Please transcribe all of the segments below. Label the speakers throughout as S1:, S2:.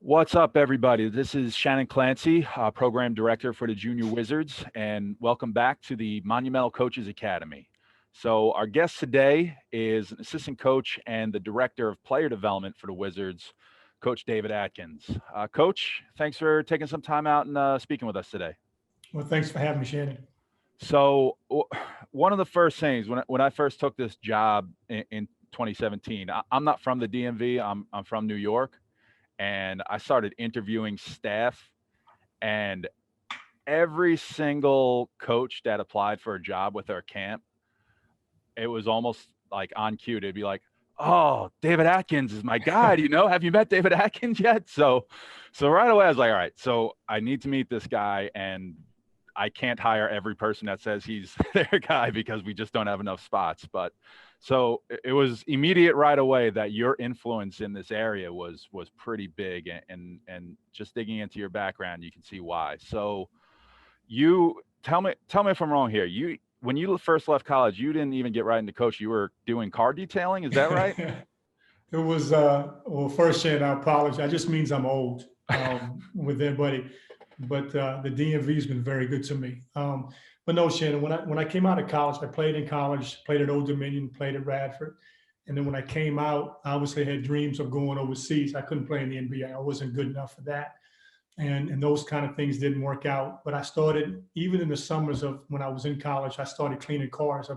S1: What's up, everybody? This is Shannon Clancy, Program Director for the Junior Wizards, and welcome back to the Monumental Coaches Academy. So our guest today is an assistant coach and the Director of Player Development for the Wizards, Coach David Adkins. Coach, thanks for taking some time out and speaking with us today.
S2: Well, thanks for having me, Shannon.
S1: So one of the first things, when I first took this job in 2017, I'm not from the DMV, I'm from New York. And I started interviewing staff, and every single coach that applied for a job with our camp, it was almost like on cue. They'd be like, "Oh, David Adkins is my guy. Have you met David Adkins yet?" So right away I was like, "All right, so I need to meet this guy, and I can't hire every person that says he's their guy because we just don't have enough spots." But so it was immediate right away that your influence in this area was pretty big, and just digging into your background, you can see why. So you tell me if I'm wrong here. When you first left college, you didn't even get right into coach. You were doing car detailing. Is that right?
S2: It was, well, first, Shannon, I apologize. That just means I'm old with everybody. But the DMV has been very good to me. But no, Shannon, when I came out of college, I played in college, played at Old Dominion, played at Radford. And then when I came out, I obviously had dreams of going overseas. I couldn't play in the NBA. I wasn't good enough for that. And those kind of things didn't work out. But I started, even in the summers of when I was in college, I started cleaning cars.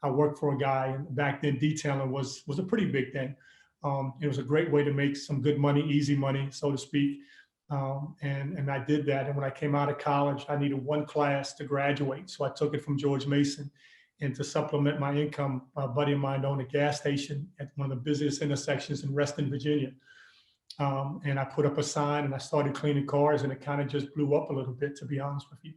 S2: I worked for a guy, and back then detailing was a pretty big thing. It was a great way to make some good money, easy money, so to speak. And I did that. And when I came out of college, I needed one class to graduate. So I took it from George Mason. And to supplement my income, a buddy of mine owned a gas station at one of the busiest intersections in Reston, Virginia. And I put up a sign and I started cleaning cars, and it kind of just blew up a little bit, to be honest with you.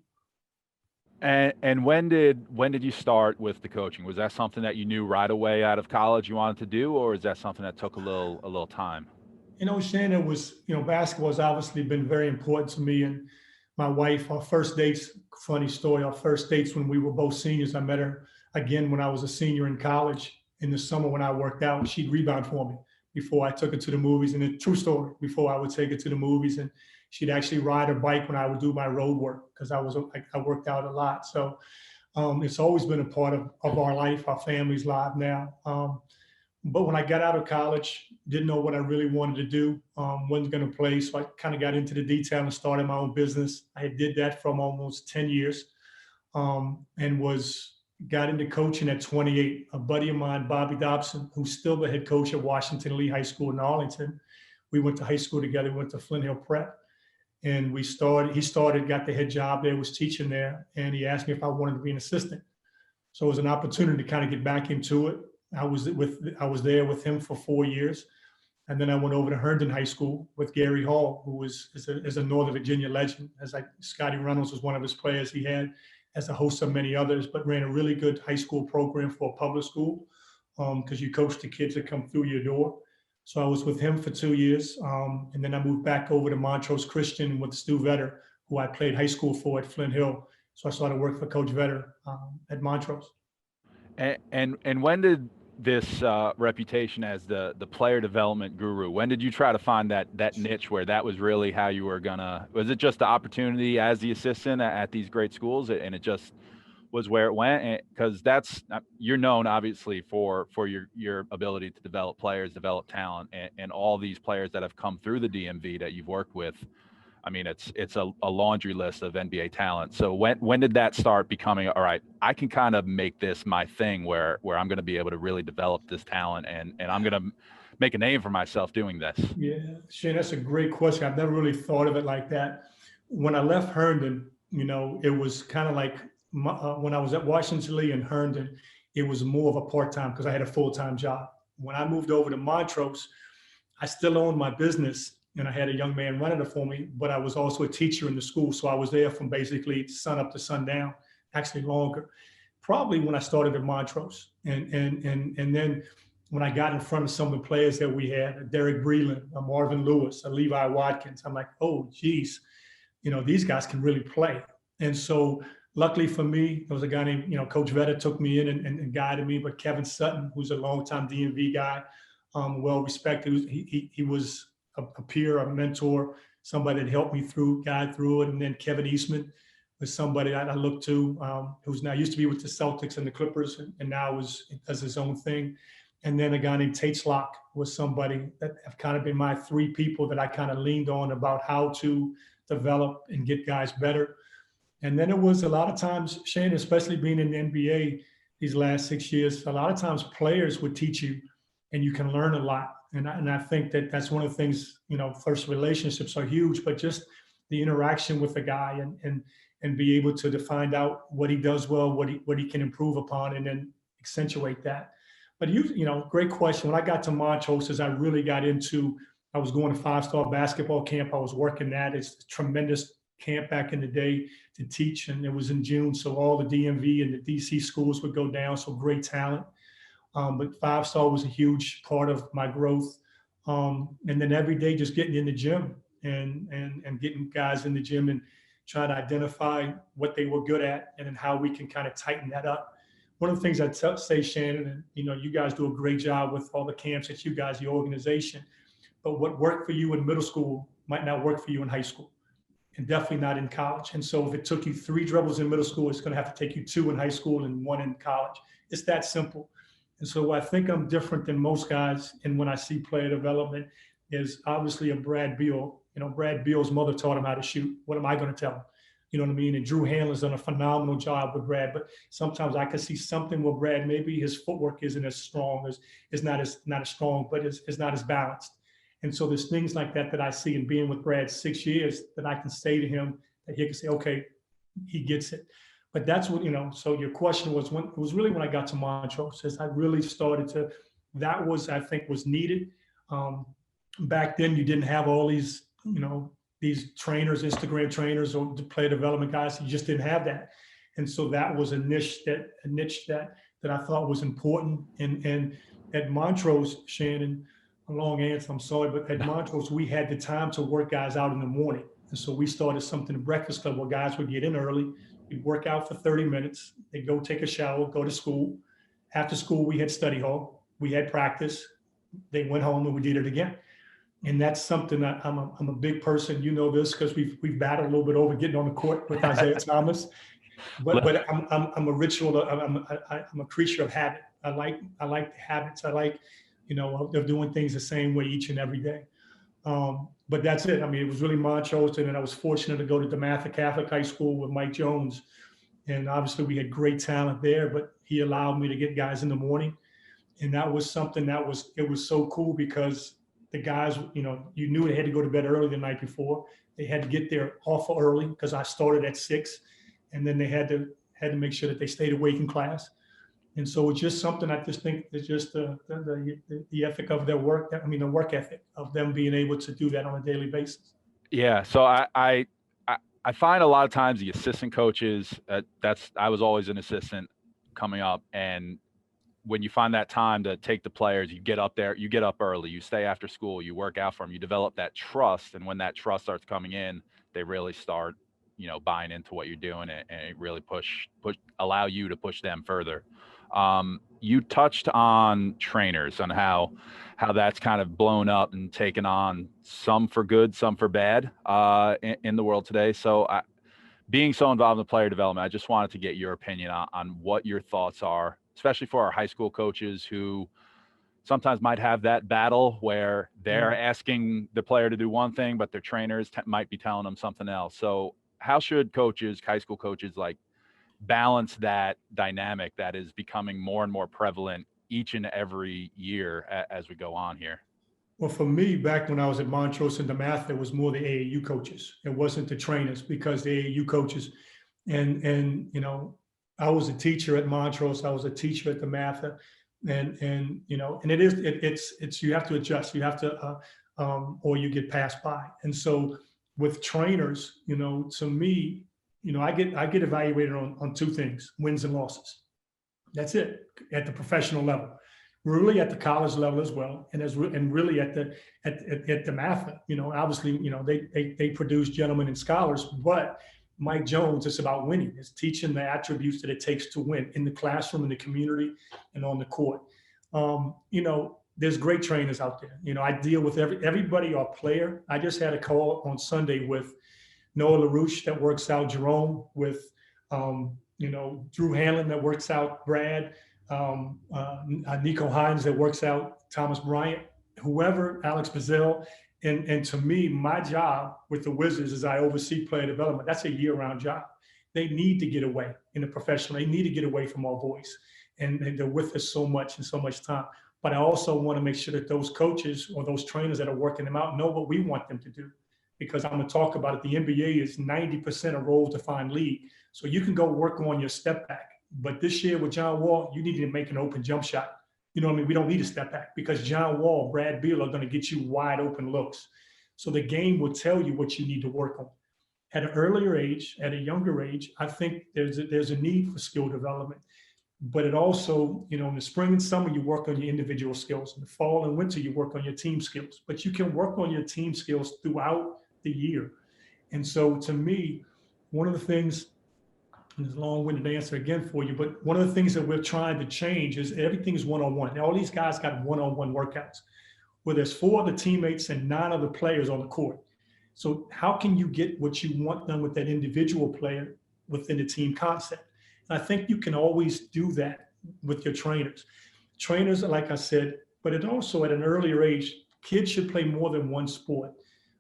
S1: And when did you start with the coaching? Was that something that you knew right away out of college you wanted to do, or is that something that took a little time?
S2: Shannon, basketball has obviously been very important to me and my wife. Our first dates, funny story, our first dates when we were both seniors. I met her again when I was a senior in college in the summer when I worked out. She'd rebound for me before I took her to the movies. And a true story, before I would take her to the movies, and she'd actually ride her bike when I would do my road work because I worked out a lot. So it's always been a part of our life, our family's life now. But when I got out of college, didn't know what I really wanted to do, wasn't going to play. So I kind of got into the detail and started my own business. I did that for almost 10 years and got into coaching at 28. A buddy of mine, Bobby Dobson, who's still the head coach at Washington Lee High School in Arlington. We went to high school together, went to Flint Hill Prep. And he got the head job there, was teaching there. And he asked me if I wanted to be an assistant. So it was an opportunity to kind of get back into it. I was there with him for 4 years. And then I went over to Herndon High School with Gary Hall, who is a Northern Virginia legend. Scotty Reynolds was one of his players he had, as a host of many others, but ran a really good high school program for a public school because you coach the kids that come through your door. So I was with him for 2 years. And then I moved back over to Montrose Christian with Stu Vetter, who I played high school for at Flint Hill. So I started working for Coach Vetter at Montrose.
S1: And when did this reputation as the player development guru, when did you try to find that niche where that was really how you were was it just the opportunity as the assistant at these great schools and it just was where it went? Because you're known obviously for your ability to develop players, develop talent, and all these players that have come through the DMV that you've worked with. I mean, it's a laundry list of NBA talent. So when did that start becoming, all right, I can kind of make this my thing where I'm going to be able to really develop this talent and I'm going to make a name for myself doing this?
S2: Yeah, Shane, that's a great question. I've never really thought of it like that. When I left Herndon, it was kind of like when I was at Washington Lee and Herndon, it was more of a part-time because I had a full-time job. When I moved over to Montrose, I still owned my business. And I had a young man running it for me, but I was also a teacher in the school. So I was there from basically sun up to sundown, actually longer. Probably when I started at Montrose. And then when I got in front of some of the players that we had, Derek Breland, Marvin Lewis, Levi Watkins, I'm like, oh, geez, these guys can really play. And so luckily for me, there was a guy named, Coach Vetter took me in and guided me, but Kevin Sutton, who's a longtime DMV guy, well-respected, he was a peer, a mentor, somebody that helped me guide through it. And then Kevin Eastman was somebody I looked to, who's now used to be with the Celtics and the Clippers, and now does his own thing. And then a guy named Tate Slock was somebody that have kind of been my three people that I kind of leaned on about how to develop and get guys better. And then it was a lot of times, Shane, especially being in the NBA these last 6 years, a lot of times players would teach you and you can learn a lot. And I think that's one of the things, first, relationships are huge, but just the interaction with the guy and be able to find out what he does well, what he can improve upon, and then accentuate that. But great question. When I got to Montrose, as I really got into, I was going to 5-star basketball camp. I was working that. It's a tremendous camp back in the day to teach, and it was in June. So all the DMV and the DC schools would go down. So great talent. But 5-star was a huge part of my growth. And then every day just getting in the gym and getting guys in the gym and trying to identify what they were good at and then how we can kind of tighten that up. One of the things I'd say, Shannon, and you guys do a great job with all the camps that you guys, your organization, but what worked for you in middle school might not work for you in high school, and definitely not in college. And so if it took you 3 dribbles in middle school, it's going to have to take you 2 in high school and 1 in college. It's that simple. And so I think I'm different than most guys. And when I see player development is obviously a Brad Beal. Brad Beal's mother taught him how to shoot. What am I going to tell him? You know what I mean? And Drew Hanlon's done a phenomenal job with Brad, but sometimes I can see something where Brad, maybe his footwork isn't as strong, is not as strong, but is not as balanced. And so there's things like that I see in being with Brad 6 years that I can say to him that he can say, okay, he gets it. But that's what, so your question was it was really when I got to Montrose, as I really started to, that was, I think, was needed. Back then you didn't have all these, these trainers, Instagram trainers or player development guys. You just didn't have that. And so that was a niche that I thought was important. And at Montrose, Shannon, a long answer, I'm sorry, but at Montrose, we had the time to work guys out in the morning. And so we started something, a breakfast club, where guys would get in early. We'd work out for 30 minutes. They'd go take a shower, go to school. After school, we had study hall. We had practice. They went home and we did it again. And that's something that I'm a big person. You know this because we've battled a little bit over getting on the court with Isaiah Thomas. But I'm a ritual. I'm a creature of habit. I like the habits. I like, of doing things the same way each and every day. But that's it. I mean, it was really Montrose, and I was fortunate to go to DeMatha Catholic High School with Mike Jones. And obviously we had great talent there, but he allowed me to get guys in the morning. And that was something it was so cool because the guys, you knew they had to go to bed early the night before. They had to get there awful early because I started at 6, and then they had to make sure that they stayed awake in class. And so it's just something I just think is just the ethic of their work. The work ethic of them being able to do that on a daily basis.
S1: Yeah. So I find a lot of times the assistant coaches, I was always an assistant coming up, and when you find that time to take the players, you get up there, you get up early, you stay after school, you work out for them, you develop that trust. And when that trust starts coming in, they really start, buying into what you're doing and it really allow you to push them further. You touched on trainers, on how that's kind of blown up and taken on, some for good, some for bad, in the world today. So being so involved in player development, I just wanted to get your opinion on what your thoughts are, especially for our high school coaches who sometimes might have that battle where they're asking the player to do one thing, but their trainers might be telling them something else. So how should high school coaches, balance that dynamic that is becoming more and more prevalent each and every year as we go on here?
S2: Well, for me, back when I was at Montrose and DeMatha, it was more the AAU coaches. It wasn't the trainers, because the AAU coaches, and I was a teacher at Montrose. I was a teacher at DeMatha, and it's you have to adjust. You have to, or you get passed by. And so with trainers, to me, I get evaluated on 2 things: wins and losses. That's it at the professional level. Really at the college level as well, and really at DeMatha, obviously, they produce gentlemen and scholars, but Mike Jones, it's about winning. It's teaching the attributes that it takes to win in the classroom, in the community, and on the court. there's great trainers out there. I deal with everybody or player. I just had a call on Sunday with Noah LaRouche that works out Jerome, with Drew Hanlon that works out Brad, Nico Hines that works out Thomas Bryant, whoever, Alex Bazell. And to me, my job with the Wizards is I oversee player development. That's a year-round job. They need to get away in the professional. They need to get away from our boys. And they're with us so much and so much time. But I also want to make sure that those coaches or those trainers that are working them out know what we want them to do. Because I'm going to talk about it. The NBA is 90% a role-defined league. So you can go work on your step back. But this year with John Wall, you need to make an open jump shot. You know what I mean? We don't need a step back because John Wall, Brad Beal are going to get you wide open looks. So the game will tell you what you need to work on. At an earlier age, at a younger age, I think there's a need for skill development. But it also, in the spring and summer, you work on your individual skills. In the fall and winter, you work on your team skills. But you can work on your team skills throughout the year. And so to me, one of the things, and it's a long-winded answer again for you, but one of the things that we're trying to change is everything is one-on-one. Now, all these guys got one-on-one workouts where there's 4 other teammates and 9 other players on the court. So how can you get what you want done with that individual player within the team concept? And I think you can always do that with your trainers. Trainers, like I said, but it also at an earlier age, kids should play more than one sport.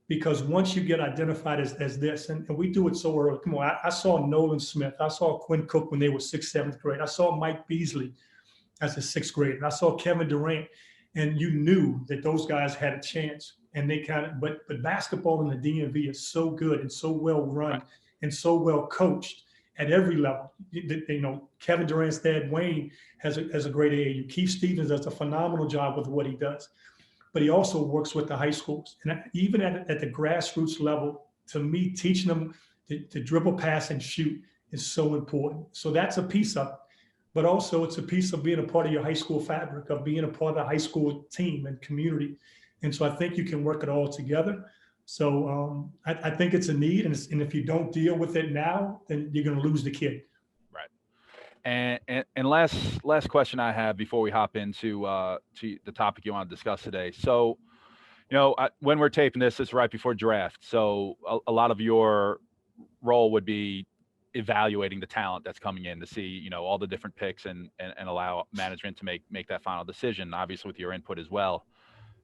S2: Because once you get identified as this, and we do it so early. Come on, I saw Nolan Smith. I saw Quinn Cook when they were 6th, 7th grade. I saw Mike Beasley as a 6th grader. I saw Kevin Durant. And you knew that those guys had a chance. And they but basketball in the DMV is so good and so well run and so well coached at every level. Kevin Durant's dad, Wayne, has a great AAU. Keith Stevens does a phenomenal job with what he does. But he also works with the high schools. And even at the grassroots level, to me, teaching them to dribble, pass, and shoot is so important. So that's a piece of it. But also it's a piece of being a part of your high school fabric, of being a part of the high school team and community. And so I think you can work it all together. So I think it's a need. And if you don't deal with it now, then you're going to lose the kid.
S1: Right. And last question I have before we hop into to the topic you want to discuss today. So, when we're taping this, it's right before draft. So a lot of your role would be evaluating the talent that's coming in to see, all the different picks and allow management to make that final decision, obviously with your input as well.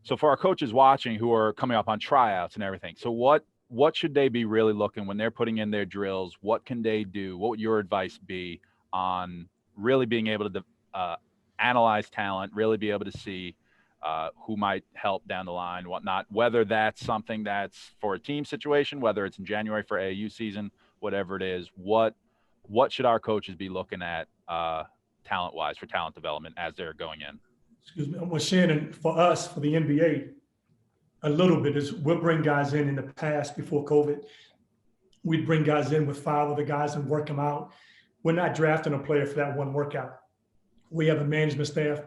S1: So for our coaches watching who are coming up on tryouts and everything, so what should they be really looking when they're putting in their drills? What can they do? What would your advice be on really being able to analyze talent, really be able to see who might help down the line, whatnot, whether that's something that's for a team situation, whether it's in January for AAU season, whatever it is, what should our coaches be looking at talent-wise for talent development as they're going in?
S2: Excuse me. Well, Shannon, for us, for the NBA, a little bit is we'll bring guys in the past before COVID. We'd bring guys in with 5 other guys and work them out. We're not drafting a player for that one workout. We have a management staff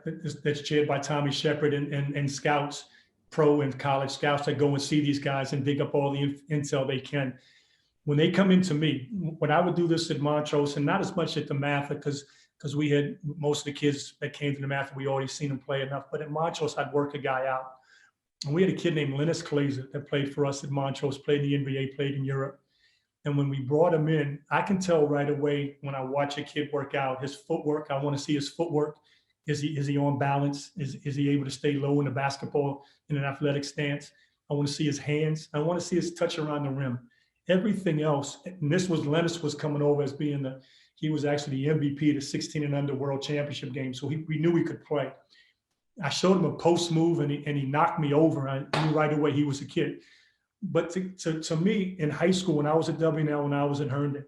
S2: that's chaired by Tommy Shepard and scouts, pro and college scouts that go and see these guys and dig up all the intel they can. When they come into me, when I would do this at Montrose, and not as much at DeMatha because we had most of the kids that came to DeMatha, we already seen them play enough. But at Montrose, I'd work a guy out. And we had a kid named Man Closeout that played for us at Montrose, played in the NBA, played in Europe. And when we brought him in, I can tell right away when I watch a kid work out, his footwork, I want to see his footwork. Is he on balance? Is he able to stay low in the basketball in an athletic stance? I want to see his hands. I want to see his touch around the rim. Everything else, and Lennis was coming over as being he was actually the MVP of the 16 and under World Championship game. So we knew he could play. I showed him a post move and he knocked me over. I knew right away he was a kid. But to me, in high school, when I was at WNL, when I was in Herndon,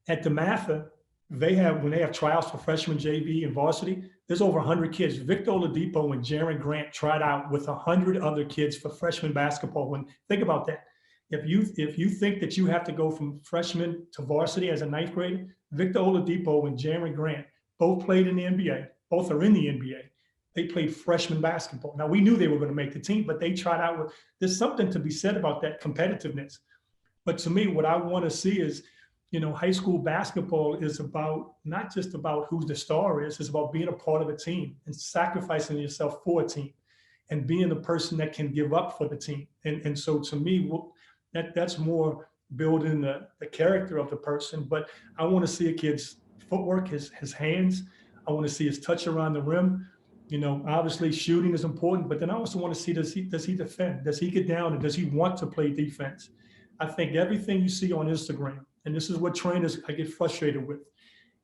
S2: at DeMatha, when they have tryouts for freshman, JV, and varsity, there's over 100 kids. Victor Oladipo and Jaron Grant tried out with 100 other kids for freshman basketball. Think about that. If you think that you have to go from freshman to varsity as a 9th grader, Victor Oladipo and Jaron Grant both played in the NBA. Both are in the NBA. They played freshman basketball. Now, we knew they were going to make the team, but they tried out. There's something to be said about that competitiveness. But to me, what I want to see is high school basketball is about not just about who the star is, it's about being a part of a team and sacrificing yourself for a team and being the person that can give up for the team. And so to me, that's more building the character of the person. But I want to see a kid's footwork, his hands. I want to see his touch around the rim. Obviously shooting is important, but then I also want to see, does he defend? Does he get down and does he want to play defense? I think everything you see on Instagram, and this is what trainers I get frustrated with,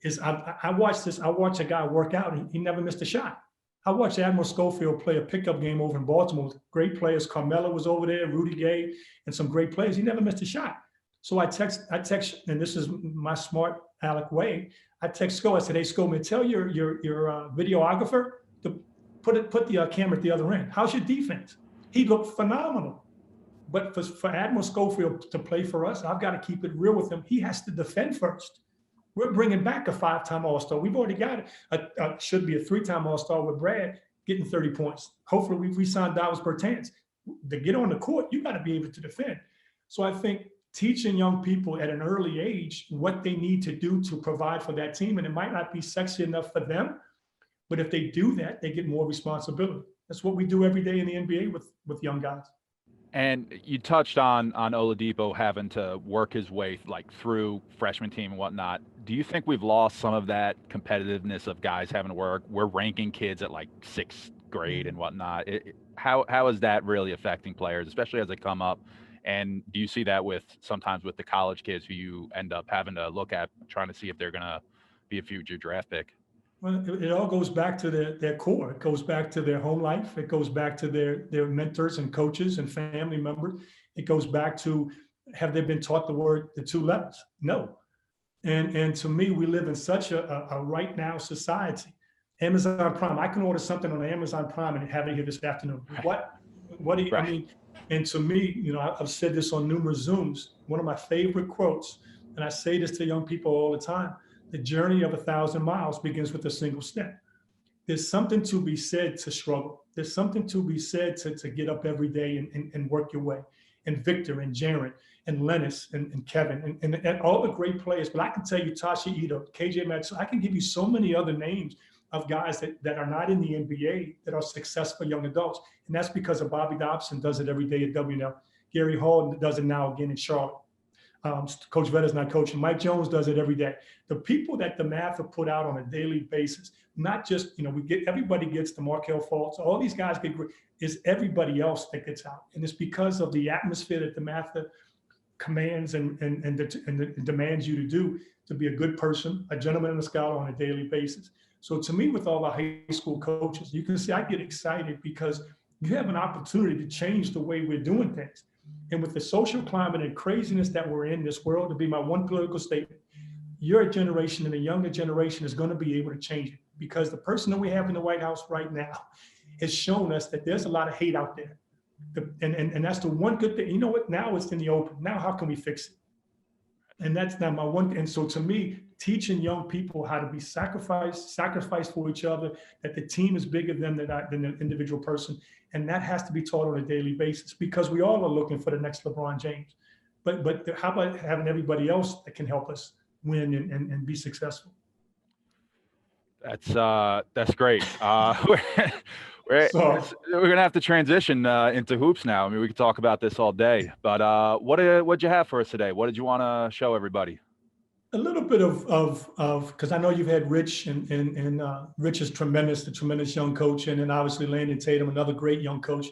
S2: is I watch a guy work out and he never missed a shot. I watched Admiral Schofield play a pickup game over in Baltimore with great players. Carmelo was over there, Rudy Gay, and some great players. He never missed a shot. So I text, and this is my smart Alec way. I text Sco. I said, "Hey, Sco, man, tell your videographer to put the camera at the other end. How's your defense?" He looked phenomenal. But for Admiral Schofield to play for us, I've got to keep it real with him. He has to defend first. We're bringing back a 5-time All-Star. We've already got should be a 3-time All-Star with Brad getting 30 points. Hopefully we re-signed Dallas Bertans. To get on the court, you got to be able to defend. So I think teaching young people at an early age what they need to do to provide for that team, and it might not be sexy enough for them, but if they do that, they get more responsibility. That's what we do every day in the NBA with young guys.
S1: And you touched on Oladipo having to work his way through freshman team and whatnot. Do you think we've lost some of that competitiveness of guys having to work? We're ranking kids at 6th grade and whatnot. How is that really affecting players, especially as they come up? And do you see that sometimes with the college kids who you end up having to look at trying to see if they're going to be a future draft pick?
S2: Well, it all goes back to their core. It goes back to their home life. It goes back to their mentors and coaches and family members. It goes back to, have they been taught the 2 letters? No. And to me, we live in such a right now society. Amazon Prime, I can order something on Amazon Prime and have it here this afternoon. What do you, right. I mean, and to me, I've said this on numerous Zooms. One of my favorite quotes, and I say this to young people all the time: the journey of 1,000 miles begins with a single step. There's something to be said to struggle. There's something to be said to get up every day and work your way. And Victor and Jaren and Lennis and Kevin and all the great players. But I can tell you, Tasha Ito, KJ Matsu, I can give you so many other names of guys that are not in the NBA that are successful young adults. And that's because of Bobby Dobson does it every day at WNL. Gary Hall does it now again in Charlotte. Coach Vetta's not coaching. Mike Jones does it every day. The people that DeMatha put out on a daily basis, not just, everybody gets the Markelle Fultz, all these guys get great, is everybody else that gets out. And it's because of the atmosphere that DeMatha commands and demands you to do, to be a good person, a gentleman and a scholar on a daily basis. So to me, with all the high school coaches, you can see I get excited because you have an opportunity to change the way we're doing things. And with the social climate and craziness that we're in this world, to be my one political statement, your generation and the younger generation is going to be able to change it, because the person that we have in the White House right now has shown us that there's a lot of hate out there. And that's the one good thing. You know what? Now it's in the open. Now, how can we fix it? And that's not my one. And so to me, teaching young people how to be sacrifice for each other, that the team is bigger than the individual person. And that has to be taught on a daily basis, because we all are looking for the next LeBron James. But how about having everybody else that can help us win and be successful?
S1: That's great. We're going to have to transition into hoops now. I mean, we could talk about this all day, but what'd you have for us today? What did you want to show everybody?
S2: A little bit of because I know you've had Rich and Rich is tremendous, a tremendous young coach, and then obviously Landon Tatum, another great young coach.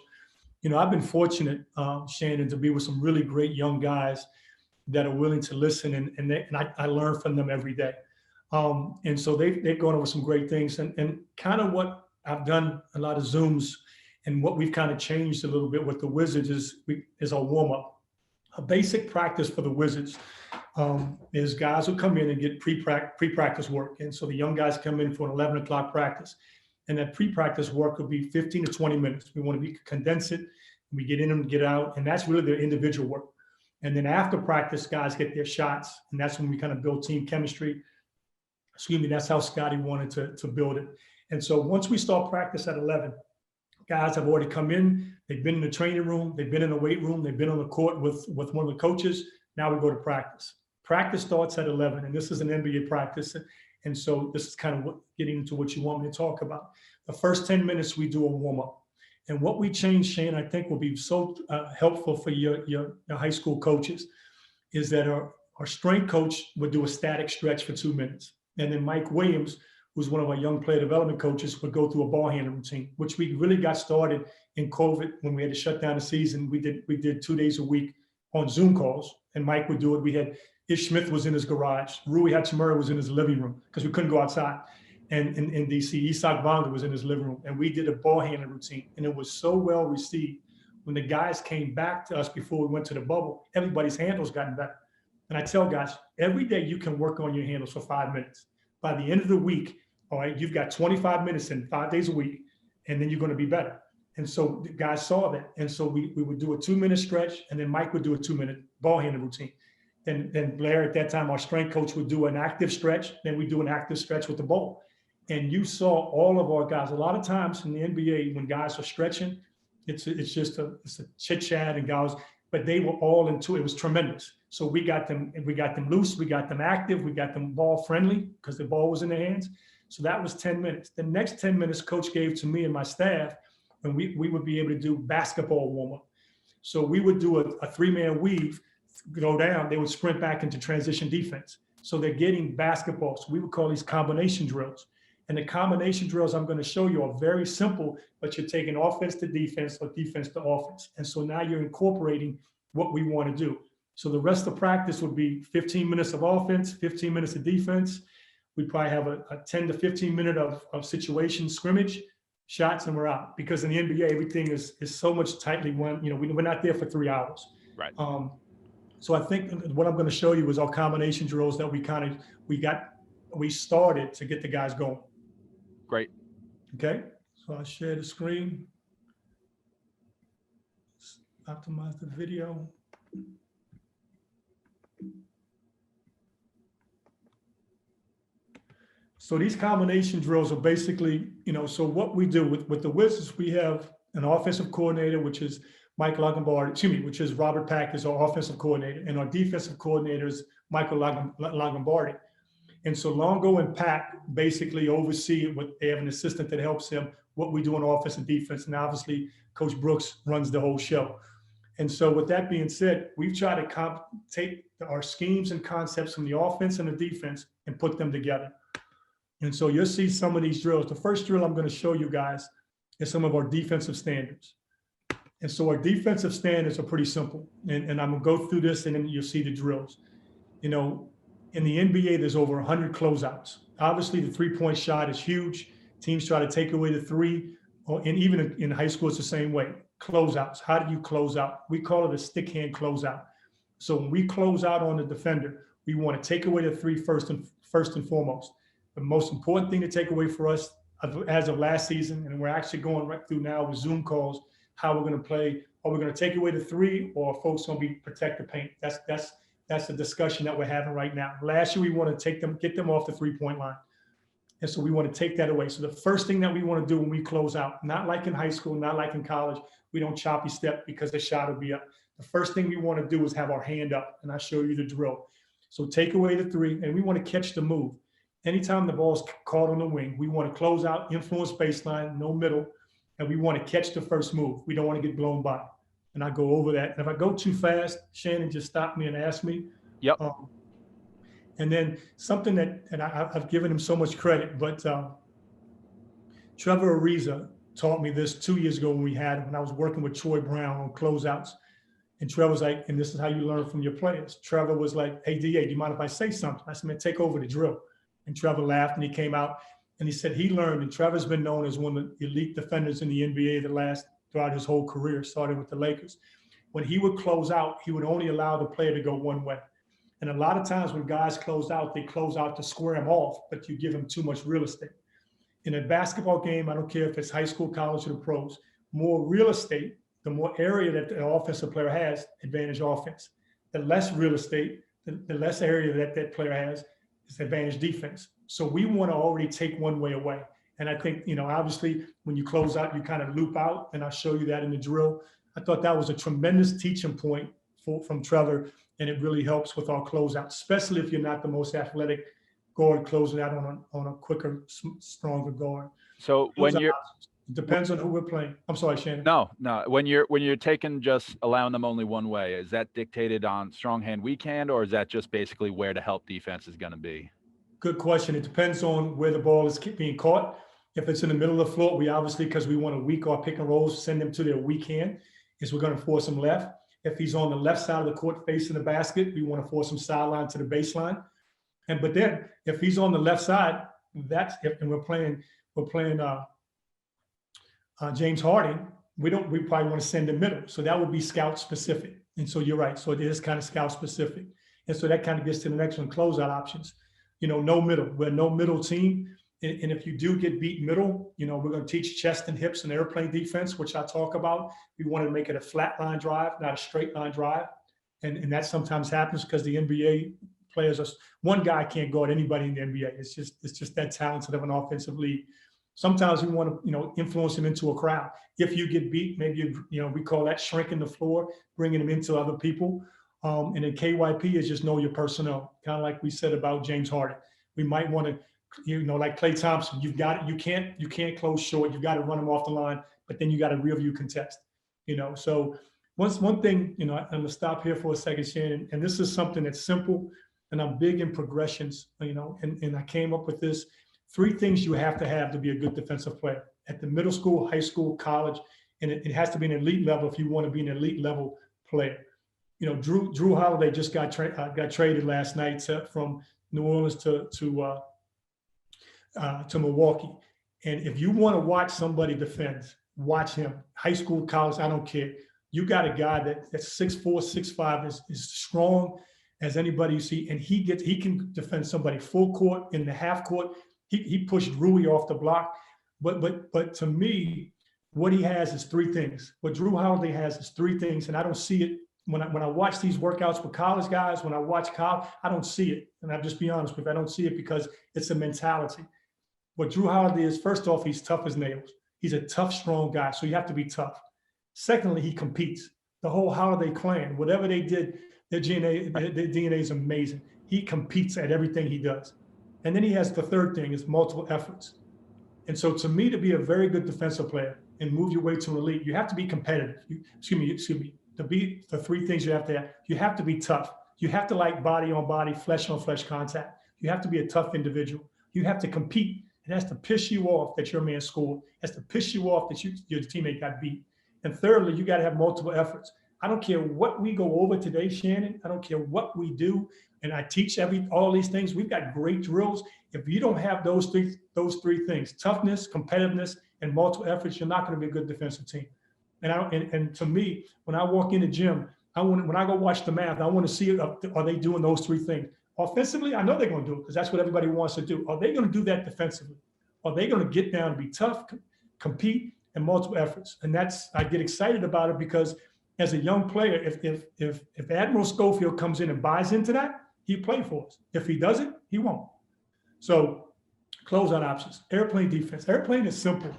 S2: I've been fortunate, Shannon, to be with some really great young guys that are willing to listen, and I learn from them every day. And so they've gone over some great things, and kind of what I've done a lot of Zooms, and what we've kind of changed a little bit with the Wizards is a warm up, a basic practice for the Wizards. Is guys who come in and get pre-practice work. And so the young guys come in for an 11 o'clock practice, and that pre-practice work will be 15 to 20 minutes. We want to condense it. We get in them, get out, and that's really their individual work. And then after practice, guys get their shots, and that's when we kind of build team chemistry. That's how Scotty wanted to build it. And so once we start practice at 11, guys have already come in. They've been in the training room. They've been in the weight room. They've been on the court with one of the coaches. Now we go to practice. Practice starts at 11, and this is an NBA practice. And so this is kind of getting into what you want me to talk about. The first 10 minutes, we do a warm-up. And what we changed, Shane, I think will be so helpful for your high school coaches, is that our strength coach would do a static stretch for 2 minutes. And then Mike Williams, who's one of our young player development coaches, would go through a ball handling routine, which we really got started in COVID when we had to shut down the season. We did 2 days a week on Zoom calls, and Mike would do it. We had Ish Smith was in his garage. Rui Hachimura was in his living room because we couldn't go outside. And in DC, Isak Bonga was in his living room. And we did a ball handling routine. And it was so well received. When the guys came back to us before we went to the bubble, everybody's handles gotten better. And I tell guys, every day you can work on your handles for 5 minutes. By the end of the week, all right, you've got 25 minutes in 5 days a week, and then you're going to be better. And so the guys saw that. And so we would do a 2-minute stretch, and then Mike would do a 2-minute ball handling routine. Then Blair, at that time, our strength coach, would do an active stretch. Then we do an active stretch with the ball. And you saw all of our guys. A lot of times in the NBA, when guys are stretching, it's just a chit chat and guys, but they were all into it. It was tremendous. So we got them loose, we got them active, we got them ball friendly because the ball was in their hands. So that was 10 minutes. The next 10 minutes coach gave to me and my staff, and we would be able to do basketball warm-up. So we would do a 3-man weave, go down, they would sprint back into transition defense. So they're getting basketball. So we would call these combination drills. And the combination drills I'm going to show you are very simple, but you're taking offense to defense or defense to offense. And so now you're incorporating what we want to do. So the rest of practice would be 15 minutes of offense, 15 minutes of defense. We probably have a 10 to 15 minute of situation scrimmage, shots, and we're out. Because in the NBA, everything is so much tightly one. We're not there for 3 hours.
S1: Right.
S2: So I think what I'm going to show you is our combination drills that we started to get the guys going.
S1: Great.
S2: Okay. So I'll share the screen. Optimize the video. So these combination drills are basically, so what we do with the Wizards, we have an offensive coordinator, which is Mike Longobardi, which is Robert Pack is our offensive coordinator, and our defensive coordinator is Michael Longobardi. And so Longo and Pack basically oversee they have an assistant that helps them, what we do on offense and defense. And obviously Coach Brooks runs the whole show. And so with that being said, we've tried to take our schemes and concepts from the offense and the defense and put them together. And so you'll see some of these drills. The first drill I'm going to show you guys is some of our defensive standards. And so our defensive standards are pretty simple. And I'm going to go through this and then you'll see the drills. In the NBA, there's over 100 closeouts. Obviously, the three-point shot is huge. Teams try to take away the three, and even in high school, it's the same way. Closeouts. How do you close out? We call it a stick hand closeout. So when we close out on the defender, we want to take away the three first and foremost. The most important thing to take away for us as of last season, and we're actually going right through now with Zoom calls, how we're going to play. Are we going to take away the three, or are folks going to protect the paint? That's the discussion that we're having right now. Last year, we want to get them off the 3-point line. And so we want to take that away. So the first thing that we want to do when we close out, not like in high school, not like in college, we don't choppy step because the shot will be up. The first thing we want to do is have our hand up, and I'll show you the drill. So take away the three, and we want to catch the move. Anytime the ball's caught on the wing, we want to close out, influence baseline, no middle, and we want to catch the first move. We don't want to get blown by. And I go over that. And if I go too fast, Shannon, just stop me and ask me.
S1: Yep.
S2: And then something and I've given him so much credit, but Trevor Ariza taught me this 2 years ago when I was working with Troy Brown on closeouts. And Trevor was like, and this is how you learn from your players. Trevor was like, hey, DA, do you mind if I say something? I said, man, take over the drill. And Trevor laughed and he came out and he said he learned, and Trevor's been known as one of the elite defenders in the NBA throughout his whole career, starting with the Lakers. When he would close out, he would only allow the player to go one way. And a lot of times when guys close out, they close out to square him off, but you give him too much real estate. In a basketball game, I don't care if it's high school, college, or the pros, more real estate, the more area that the offensive player has, advantage offense. The less real estate, the less area that player has is advantage defense. So we want to already take one way away. And I think, obviously when you close out, you kind of loop out, and I'll show you that in the drill. I thought that was a tremendous teaching point from Trevor, and it really helps with our closeout, especially if you're not the most athletic guard closing out on a quicker, stronger guard.
S1: So
S2: Those
S1: when
S2: are
S1: you're
S2: options. It depends on who we're playing. I'm sorry, Shannon.
S1: no, when you're taking just allowing them only one way, is that dictated on strong hand, weak hand, or is that just basically where the help defense is going to be?
S2: Good question. It depends on where the ball is being caught. If it's in the middle of the floor, we obviously, because we want to weak our pick and rolls, send them to their weak hand, is we're going to force him left. If he's on the left side of the court facing the basket, we want to force him sideline to the baseline. But then if he's on the left side, and we're playing James Harden, we probably want to send him middle. So that would be scout specific. And so you're right. So it is kind of scout specific. And so that kind of gets to the next one, closeout options. No middle. We're a no middle team. And if you do get beat middle, we're going to teach chest and hips and airplane defense, which I talk about. We want to make it a flat line drive, not a straight line drive. And that sometimes happens because the NBA players one guy can't guard anybody in the NBA. It's just that talented of an offensive league. Sometimes we want to, influence him into a crowd. If you get beat, maybe, we call that shrinking the floor, bringing him into other people. And then KYP is just know your personnel, kind of like we said about James Harden. We might want to, like Klay Thompson, you've got it. You can't close short. You've got to run him off the line, but then you got a rear view contest. So one thing, I'm going to stop here for a second, Shannon, and this is something that's simple, and I'm big in progressions, and I came up with this. 3 things you have to be a good defensive player at the middle school, high school, college, and it has to be an elite level if you want to be an elite level player. Drew Holiday just got traded last night from New Orleans to Milwaukee. And if you want to watch somebody defend, watch him. High school, college, I don't care. You got a guy that's 6'4", 6'5", is strong as anybody you see, and he can defend somebody full court, in the half court. He pushed Rui off the block. But to me, what he has is 3 things. What Drew Holiday has is 3 things, and I don't see it when I watch these workouts with college guys. When I watch college, I don't see it, and I'll just be honest with you, I don't see it because it's a mentality. What Drew Holiday is, first off, he's tough as nails. He's a tough, strong guy, so you have to be tough. Secondly, he competes. The whole Holiday clan, whatever they did, their DNA is amazing. He competes at everything he does. And then he has the 3rd thing is multiple efforts. And so to me, to be a very good defensive player and move your way to an elite, you have to be competitive. Excuse me. To be the 3 things you have to be tough. You have to like body on body, flesh on flesh contact. You have to be a tough individual. You have to compete. It has to piss you off that your man scored. It has to piss you off that your teammate got beat. And thirdly, you got to have multiple efforts. I don't care what we go over today, Shannon. I don't care what we do. And I teach all these things. We've got great drills. If you don't have those three things, toughness, competitiveness, and multiple efforts, you're not going to be a good defensive team. And to me, when I walk in the gym, when I go watch DeMatha, I want to see, are they doing those 3 things? Offensively, I know they're going to do it because that's what everybody wants to do. Are they going to do that defensively? Are they going to get down and be tough, compete, and multiple efforts? And I get excited about it because as a young player, if Admiral Schofield comes in and buys into that, he'll play for us. If he doesn't, he won't. So closeout options, airplane defense. Airplane is simple.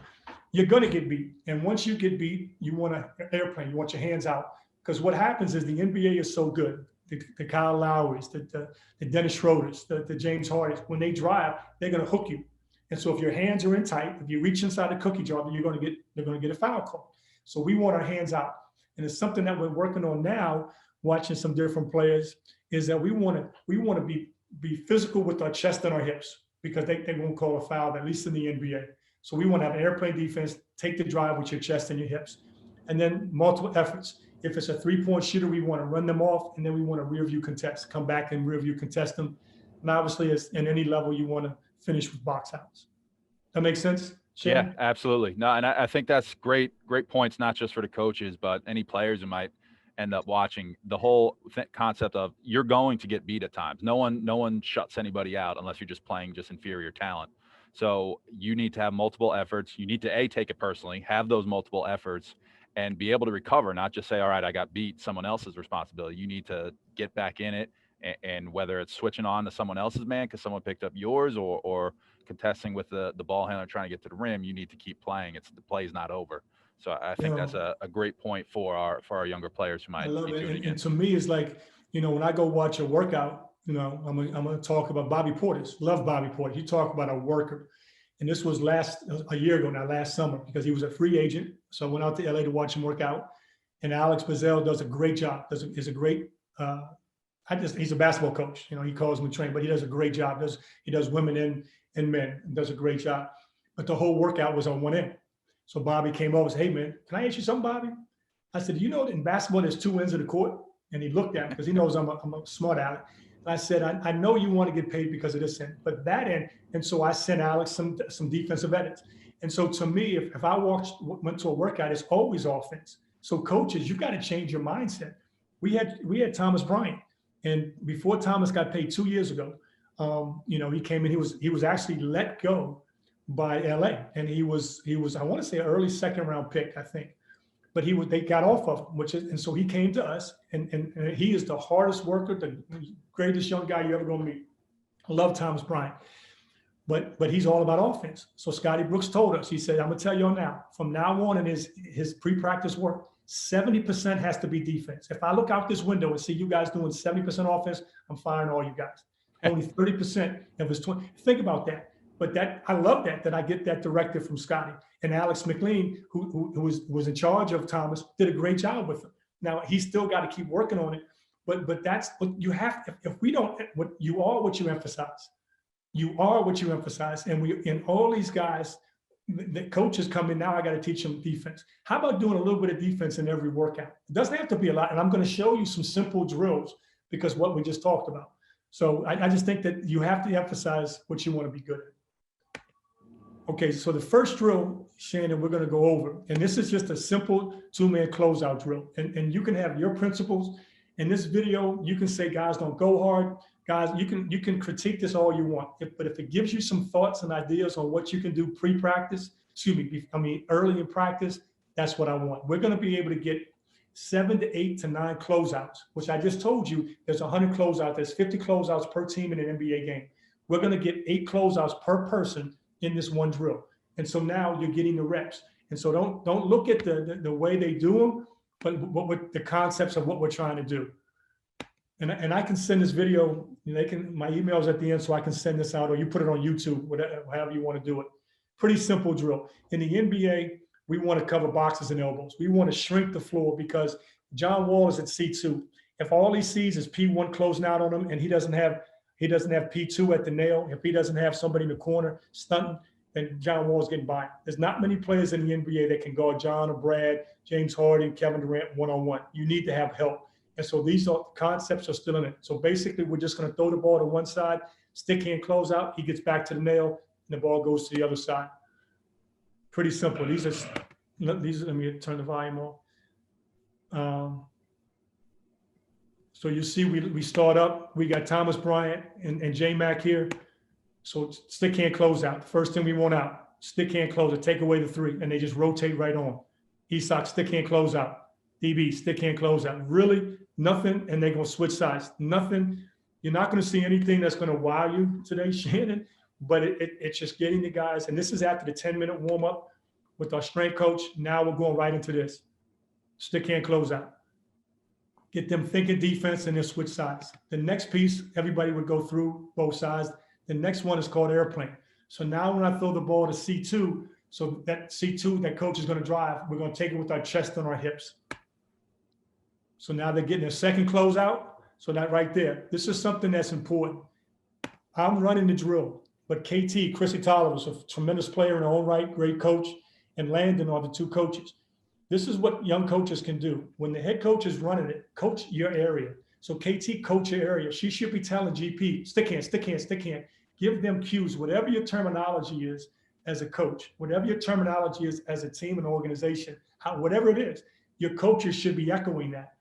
S2: You're going to get beat. And once you get beat, you want an airplane. You want your hands out. Because what happens is the NBA is so good. The Kyle Lowrys, the Dennis Schroeders, the James Hardens, when they drive, they're going to hook you. And so if your hands are in tight, if you reach inside the cookie jar, they're going to get a foul call. So we want our hands out. And it's something that we're working on now, watching some different players, is that we want to be physical with our chest and our hips because they won't call a foul, at least in the NBA. So we want to have an airplane defense, take the drive with your chest and your hips. And then multiple efforts. If it's a 3-point shooter, we want to run them off, and then we want to rear view contest, come back and rear view contest them. And obviously, as in any level, you want to finish with box outs. That makes sense, Shannon?
S1: Yeah, absolutely. No, and I think that's great points, not just for the coaches, but any players who might end up watching. The whole concept of you're going to get beat at times. No one shuts anybody out unless you're just playing just inferior talent. So you need to have multiple efforts. You need to take it personally, have those multiple efforts, and be able to recover, not just say, all right, I got beat, someone else's responsibility. You need to get back in it, and whether it's switching on to someone else's man because someone picked up yours, or contesting with the ball handler trying to get to the rim, you need to keep playing. The play's not over. So I
S2: You
S1: think that's
S2: know,
S1: a great point for our younger players who
S2: I
S1: might
S2: love
S1: be
S2: it.
S1: tuning
S2: And
S1: in.
S2: to me, it's like, when I go watch a workout, I'm gonna talk about Bobby Portis. Love Bobby Portis. You talk about a worker. And this was a year ago now, last summer, because he was a free agent. So I went out to LA to watch him work out. And Alex Bazell does a great job. Is a great. He's a basketball coach. He calls him a trainer, but he does a great job. He does women and men. And does a great job. But the whole workout was on one end. So Bobby came over and said, "Hey man, can I ask you something, Bobby?" I said, "Do you know that in basketball there's two ends of the court?" And he looked at me because he knows I'm a smart aleck. And I said, I know you want to get paid because of this end, but that end. And so I sent Alex some defensive edits. And so to me, if I went to a workout, it's always offense. So coaches, you got to change your mindset. We had Thomas Bryant, and before Thomas got paid 2 years ago, he came in. He was actually let go by LA, and he was I want to say an early second round pick, I think. But they got off of him, and so he came to us, and he is the hardest worker, the greatest young guy you're ever going to meet. I love Thomas Bryant, but he's all about offense. So Scotty Brooks told us, he said, "I'm gonna tell y'all now, from now on in his pre-practice work, 70% has to be defense. If I look out this window and see you guys doing 70% offense, I'm firing all you guys. Only 30% of his 20. Think about that." But I love that I get that directive from Scotty. And Alex McLean, who was in charge of Thomas, did a great job with him. Now he's still got to keep working on it, but that's what you have. If we don't, you are what you emphasize. You are what you emphasize, and all these guys, the coaches come in now. I got to teach them defense. How about doing a little bit of defense in every workout? It doesn't have to be a lot, and I'm going to show you some simple drills because what we just talked about. So I just think that you have to emphasize what you want to be good at. Okay, so the first drill, Shannon, we're going to go over, and this is just a simple two-man closeout drill. And you can have your principles. In this video, you can say, guys, don't go hard. Guys, you can critique this all you want. But if it gives you some thoughts and ideas on what you can do pre-practice, early in practice, that's what I want. We're going to be able to get 7 to 8 to 9 closeouts, which I just told you, there's 100 closeouts. There's 50 closeouts per team in an NBA game. We're going to get 8 closeouts per person in this one drill. And so now you're getting the reps. And so don't look at the way they do them, but what the concepts of what we're trying to do. And I can send this video, my email's at the end, so I can send this out, or you put it on YouTube, whatever, however you want to do it. Pretty simple drill. In the NBA, we want to cover boxes and elbows. We want to shrink the floor because John Wall is at C2. If all he sees is P1 closing out on him and he doesn't have P2 at the nail, if he doesn't have somebody in the corner stunting, then John Wall's getting by. There's not many players in the NBA that can guard John or Brad, James Harden, Kevin Durant one-on-one. You need to have help. And so these concepts are still in it. So basically, we're just going to throw the ball to one side, stick hand close out, he gets back to the nail, and the ball goes to the other side. Pretty simple. Let me turn the volume off. So you see, we start up. We got Thomas Bryant and J-Mac here. So stick hand close out. First thing we want out. Stick hand close it. Take away the 3, and they just rotate right on. Isak, stick hand close out. DB, stick hand close out. Really, nothing, and they're going to switch sides. Nothing. You're not going to see anything that's going to wow you today, Shannon, but it's just getting the guys. And this is after the 10-minute warm-up with our strength coach. Now we're going right into this. Stick hand close out. Get them thinking defense and then switch sides. The next piece, everybody would go through both sides. The next one is called airplane. So now when I throw the ball to C2, so that C2 that coach is going to drive, we're going to take it with our chest on our hips. So now they're getting a second closeout. So that right there, this is something that's important. I'm running the drill, but KT, Chrissy Tolliver, is a tremendous player in her own right, great coach, and Landon are the 2 coaches. This is what young coaches can do. When the head coach is running it, coach your area. So KT, coach your area. She should be telling GP, stick hand, stick hand, stick hand. Give them cues, whatever your terminology is as a coach, whatever your terminology is as a team and organization, whatever it is, your coaches should be echoing that.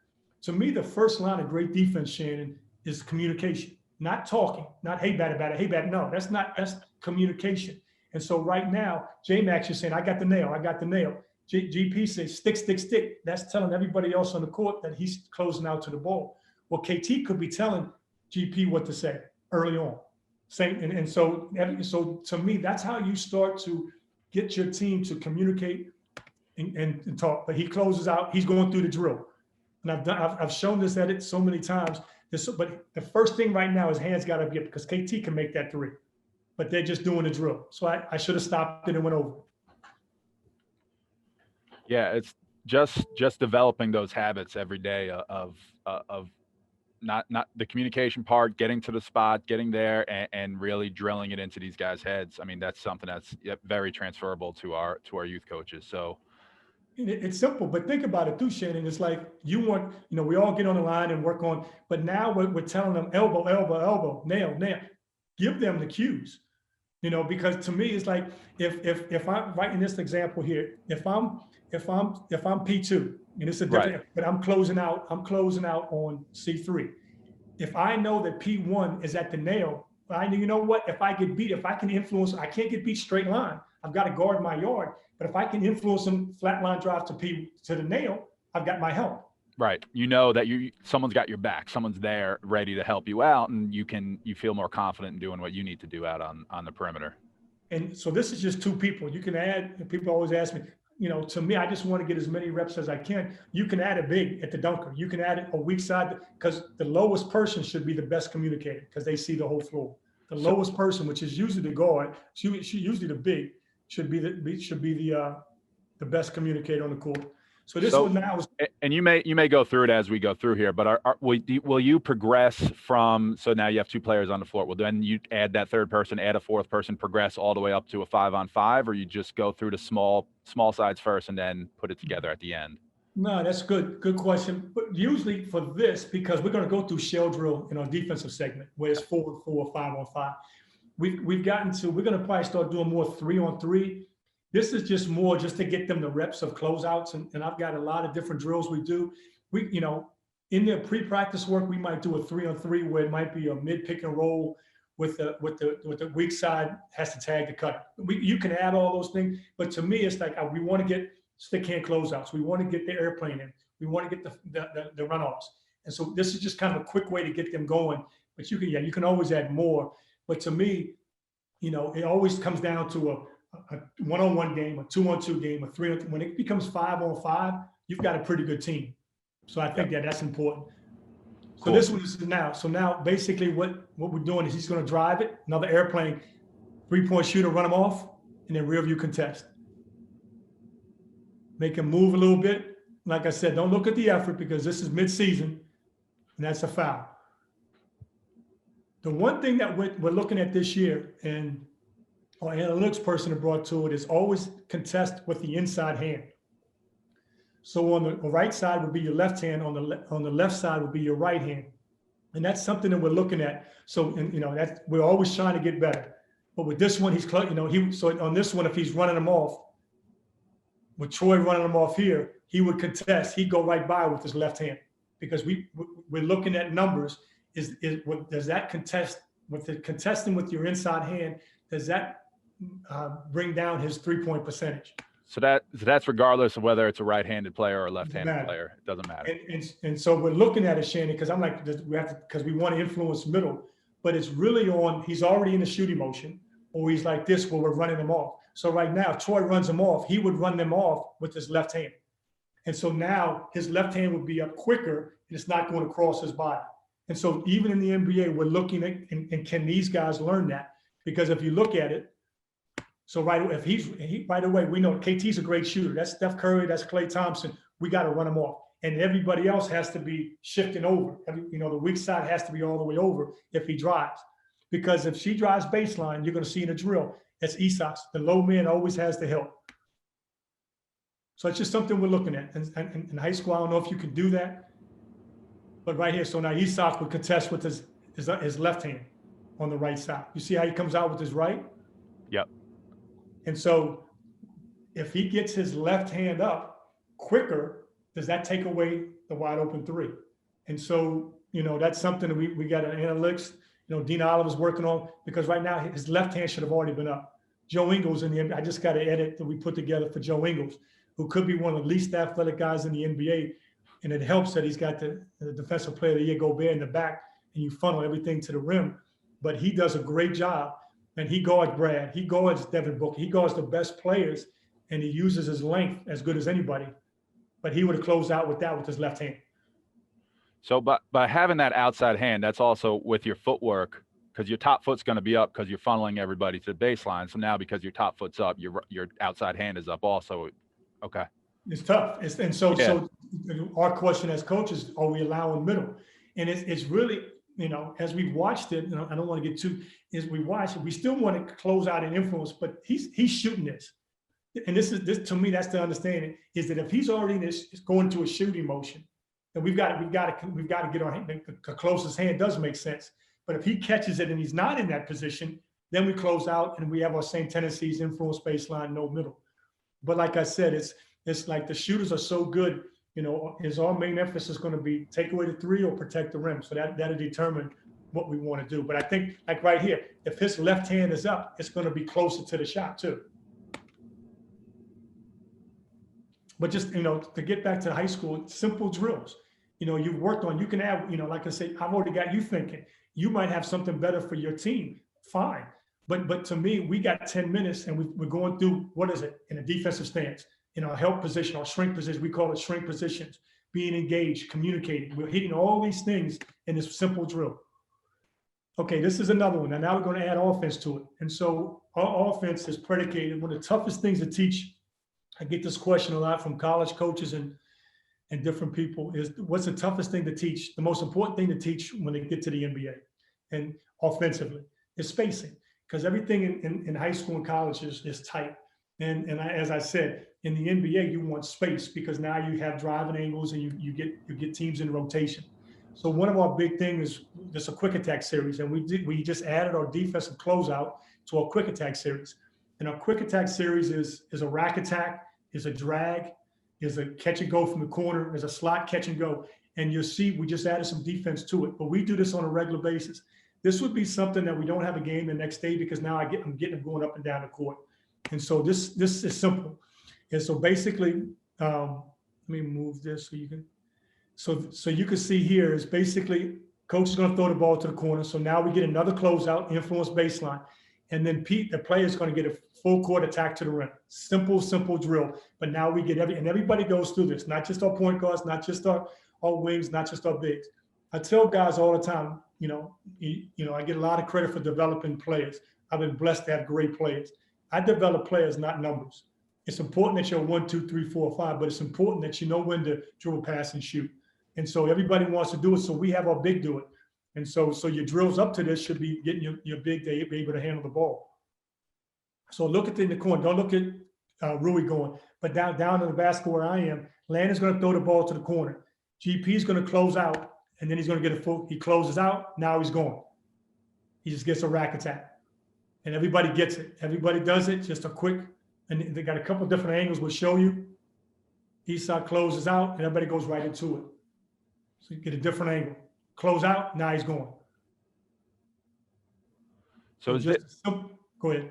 S2: To me, the first line of great defense, Shannon, is communication, not talking, not hey, bat it, hey, bat it. No, that's communication. And so right now, J-Max is saying, I got the nail, I got the nail. GP says, stick, stick, stick. That's telling everybody else on the court that he's closing out to the ball. Well, KT could be telling GP what to say early on. So to me, that's how you start to get your team to communicate and talk, but he closes out, he's going through the drill. And I've shown this edit so many times. But the first thing right now, his hands got to be up because KT can make that 3, but they're just doing the drill. So I should have stopped it and went over.
S1: Yeah, it's just developing those habits every day of not the communication part, getting to the spot, getting there, and really drilling it into these guys' heads. I mean, that's something that's very transferable to our youth coaches. So
S2: it's simple, but think about it too, Shannon. It's like we all get on the line and work on, but now we're telling them elbow, elbow, elbow, nail, nail. Give them the cues, because to me it's like if I'm writing this example here, if I'm P2 and it's a different,
S1: right.
S2: but I'm closing out on C3. If I know that P1 is at the nail, I know, you know what? If I get beat, if I can influence, I can't get beat straight line. I've got to guard my yard. But if I can influence them flat line drive to the nail, I've got my help.
S1: Right. You know that someone's got your back. Someone's there ready to help you out, and you feel more confident in doing what you need to do out on the perimeter.
S2: And so this is just 2 people. You can add, people always ask me, to me, I just want to get as many reps as I can. You can add a big at the dunker. You can add a weak side, because the lowest person should be the best communicator because they see the whole floor. The lowest person, which is usually the guard, usually the big, should be the best communicator on the court. So this one now is,
S1: and you may go through it as we go through here, but will you progress from, so now you have 2 players on the floor. Well, then you add that 3rd person, add a 4th person, progress all the way up to a 5-on-5, or you just go through the small sides first and then put it together at the end?
S2: No, that's good question. But usually for this, because we're going to go through shell drill in our defensive segment, where it's 4-on-4, 5-on-5. We're going to probably start doing more 3-on-3. This is just more just to get them the reps of closeouts. And I've got a lot of different drills we do. In their pre-practice work, we might do a 3-on-3 where it might be a mid pick and roll with the weak side has to tag the cutter. You can add all those things, but to me, it's like we want to get stick hand closeouts. We want to get the airplane in. We want to get the runoffs. And so this is just kind of a quick way to get them going. But you can always add more. But to me, it always comes down to a 1-on-1 game, a 2-on-2 game, a 3-on-3. When it becomes 5-on-5, you've got a pretty good team. So I think that's important. So cool. This one is now. So now basically what we're doing is he's going to drive it, another airplane, 3-point shooter, run him off, and then rear view contest. Make him move a little bit. Like I said, don't look at the effort because this is mid-season, and that's a foul. The one thing that we're looking at this year, and our analytics person brought to it, is always contest with the inside hand. So on the right side would be your left hand, on the left side would be your right hand. And that's something that we're looking at. So, that we're always trying to get better. But with this one, so on this one, if he's running them off, with Troy running them off here, he would contest. He'd go right by with his left hand, because we're looking at numbers. Does that contest with the contesting with your inside hand? Does that bring down his 3-point percentage?
S1: So that's regardless of whether it's a right-handed player or a left-handed player. It doesn't matter.
S2: And so we're looking at it, Shannon, because I'm like, because we want to influence middle, but it's really on, he's already in the shooting motion, or he's like this where we're running him off. So right now, if Troy runs him off, he would run them off with his left hand. And so now his left hand would be up quicker, and it's not going to cross his body. And so even in the NBA, we're looking at, and can these guys learn that? Because if you look at it, so right away, we know KT's a great shooter. That's Steph Curry, that's Klay Thompson. We got to run him off. And everybody else has to be shifting over. The weak side has to be all the way over if he drives. Because if she drives baseline, you're going to see in a drill, it's Esox. The low man always has the help. So it's just something we're looking at. And in high school, I don't know if you can do that. But right here, so now Esox would contest with his left hand on the right side. You see how he comes out with his right?
S1: Yep.
S2: And so if he gets his left hand up quicker, does that take away the wide open 3? And so, that's something that we got an analytics, Dean Oliver's working on, because right now his left hand should have already been up. Joe Ingles I just got an edit that we put together for Joe Ingles, who could be one of the least athletic guys in the NBA. And it helps that he's got the defensive player of the year, Gobert, in the back, and you funnel everything to the rim. But he does a great job. And he guards Brad. He guards Devin Booker. He guards the best players. and he uses his length as good as anybody, but he would have closed out with that with his left hand.
S1: So by having that outside hand, that's also with your footwork, because your top foot's going to be up because you're funneling everybody to the baseline. So now because your top foot's up, your outside hand is up also. Okay.
S2: It's tough. So our question as coaches, are we allowing middle? And it's really, as we've watched it, I don't want to get too, as we watch it, we still want to close out and influence, but he's shooting this. And this to me, that's the understanding, is that if he's already in this, going to a shooting motion, then we've got to get our hand, the closest hand does make sense. But if he catches it and he's not in that position, then we close out and we have our same tendencies, influence baseline, no middle. But like I said, it's like the shooters are so good, is our main emphasis going to be take away the three or protect the rim? So that'll determine what we want to do. But I think, like right here, if his left hand is up, it's going to be closer to the shot too. But just, to get back to high school, simple drills, you've worked on, you can have, like I say, I've already got you thinking, you might have something better for your team. Fine. But to me, we got 10 minutes and we're going through, what is it, in a defensive stance, in our help position, our shrink position, we call it shrink positions, being engaged, communicating. We're hitting all these things in this simple drill. Okay, this is another one. And now we're going to add offense to it. And so our offense is predicated. One of the toughest things to teach, I get this question a lot from college coaches and different people, is what's the toughest thing to teach? The most important thing to teach when they get to the NBA and offensively is spacing, because everything in high school and college is tight. And as I said, in the NBA, you want space because now you have driving angles and you get teams in rotation. So one of our big things is just a quick attack series, and we just added our defensive closeout to our quick attack series. And our quick attack series is a rack attack, is a drag, is a catch and go from the corner, is a slot catch and go. And you'll see we just added some defense to it, but we do this on a regular basis. This would be something that we don't have a game the next day because now I'm getting them going up and down the court. And so this is simple. And so basically, let me move this so you can. So you can see here is basically coach is going to throw the ball to the corner. So now we get another closeout, influence baseline. And then Pete, the player, is going to get a full court attack to the rim. Simple drill. But now we get everybody goes through this, not just our point guards, not just our wings, not just our bigs. I tell guys all the time, I get a lot of credit for developing players. I've been blessed to have great players. I develop players, not numbers. It's important that you're 1, 2, 3, 4, 5, but it's important that you know when to dribble, pass, and shoot. And so everybody wants to do it, so we have our big do it. And so your drills up to this should be getting your big to be able to handle the ball. So look at in the corner. Don't look at Rui going. But down in the basket where I am, Landon's going to throw the ball to the corner. GP is going to close out, and then he's going to get a full. He closes out. Now he's going. He just gets a rack attack. And everybody gets it. Everybody does it. Just a quick. And they got a couple different angles we'll show you. Eastside closes out, and everybody goes right into it. So you get a different angle. Close out, now he's going.
S1: So
S2: go ahead.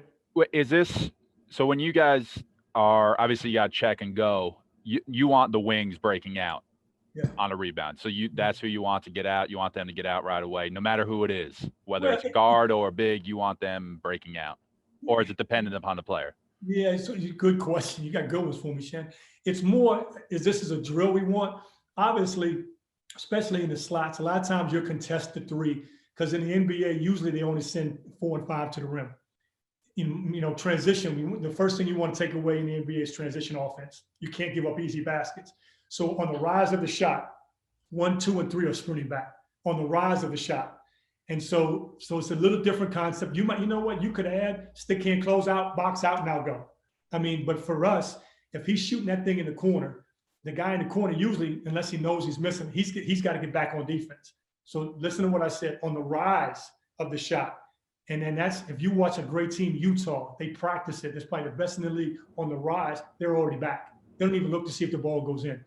S1: Is this, so when you guys are, obviously you got check and go, you want the wings breaking out on a rebound. So that's who you want to get out. You want them to get out right away, no matter who it is, whether it's a guard or a big, you want them breaking out. Or is it dependent upon the player?
S2: Yeah, so good question. You got good ones for me, Shan. It's more, this is a drill we want. Obviously, especially in the slots, a lot of times you're contested three, because in the NBA, usually they only send 4 and 5 to the rim. Transition, the first thing you want to take away in the NBA is transition offense. You can't give up easy baskets. So on the rise of the shot, 1, 2, and 3 are sprinting back on the rise of the shot. And so it's a little different concept. You could add stick hand, close out, box out, now go. But for us, if he's shooting that thing in the corner, the guy in the corner usually, unless he knows he's missing, he's got to get back on defense. So listen to what I said, on the rise of the shot. And then that's, if you watch a great team, Utah, they practice it. It's probably the best in the league. On the rise, they're already back. They don't even look to see if the ball goes in.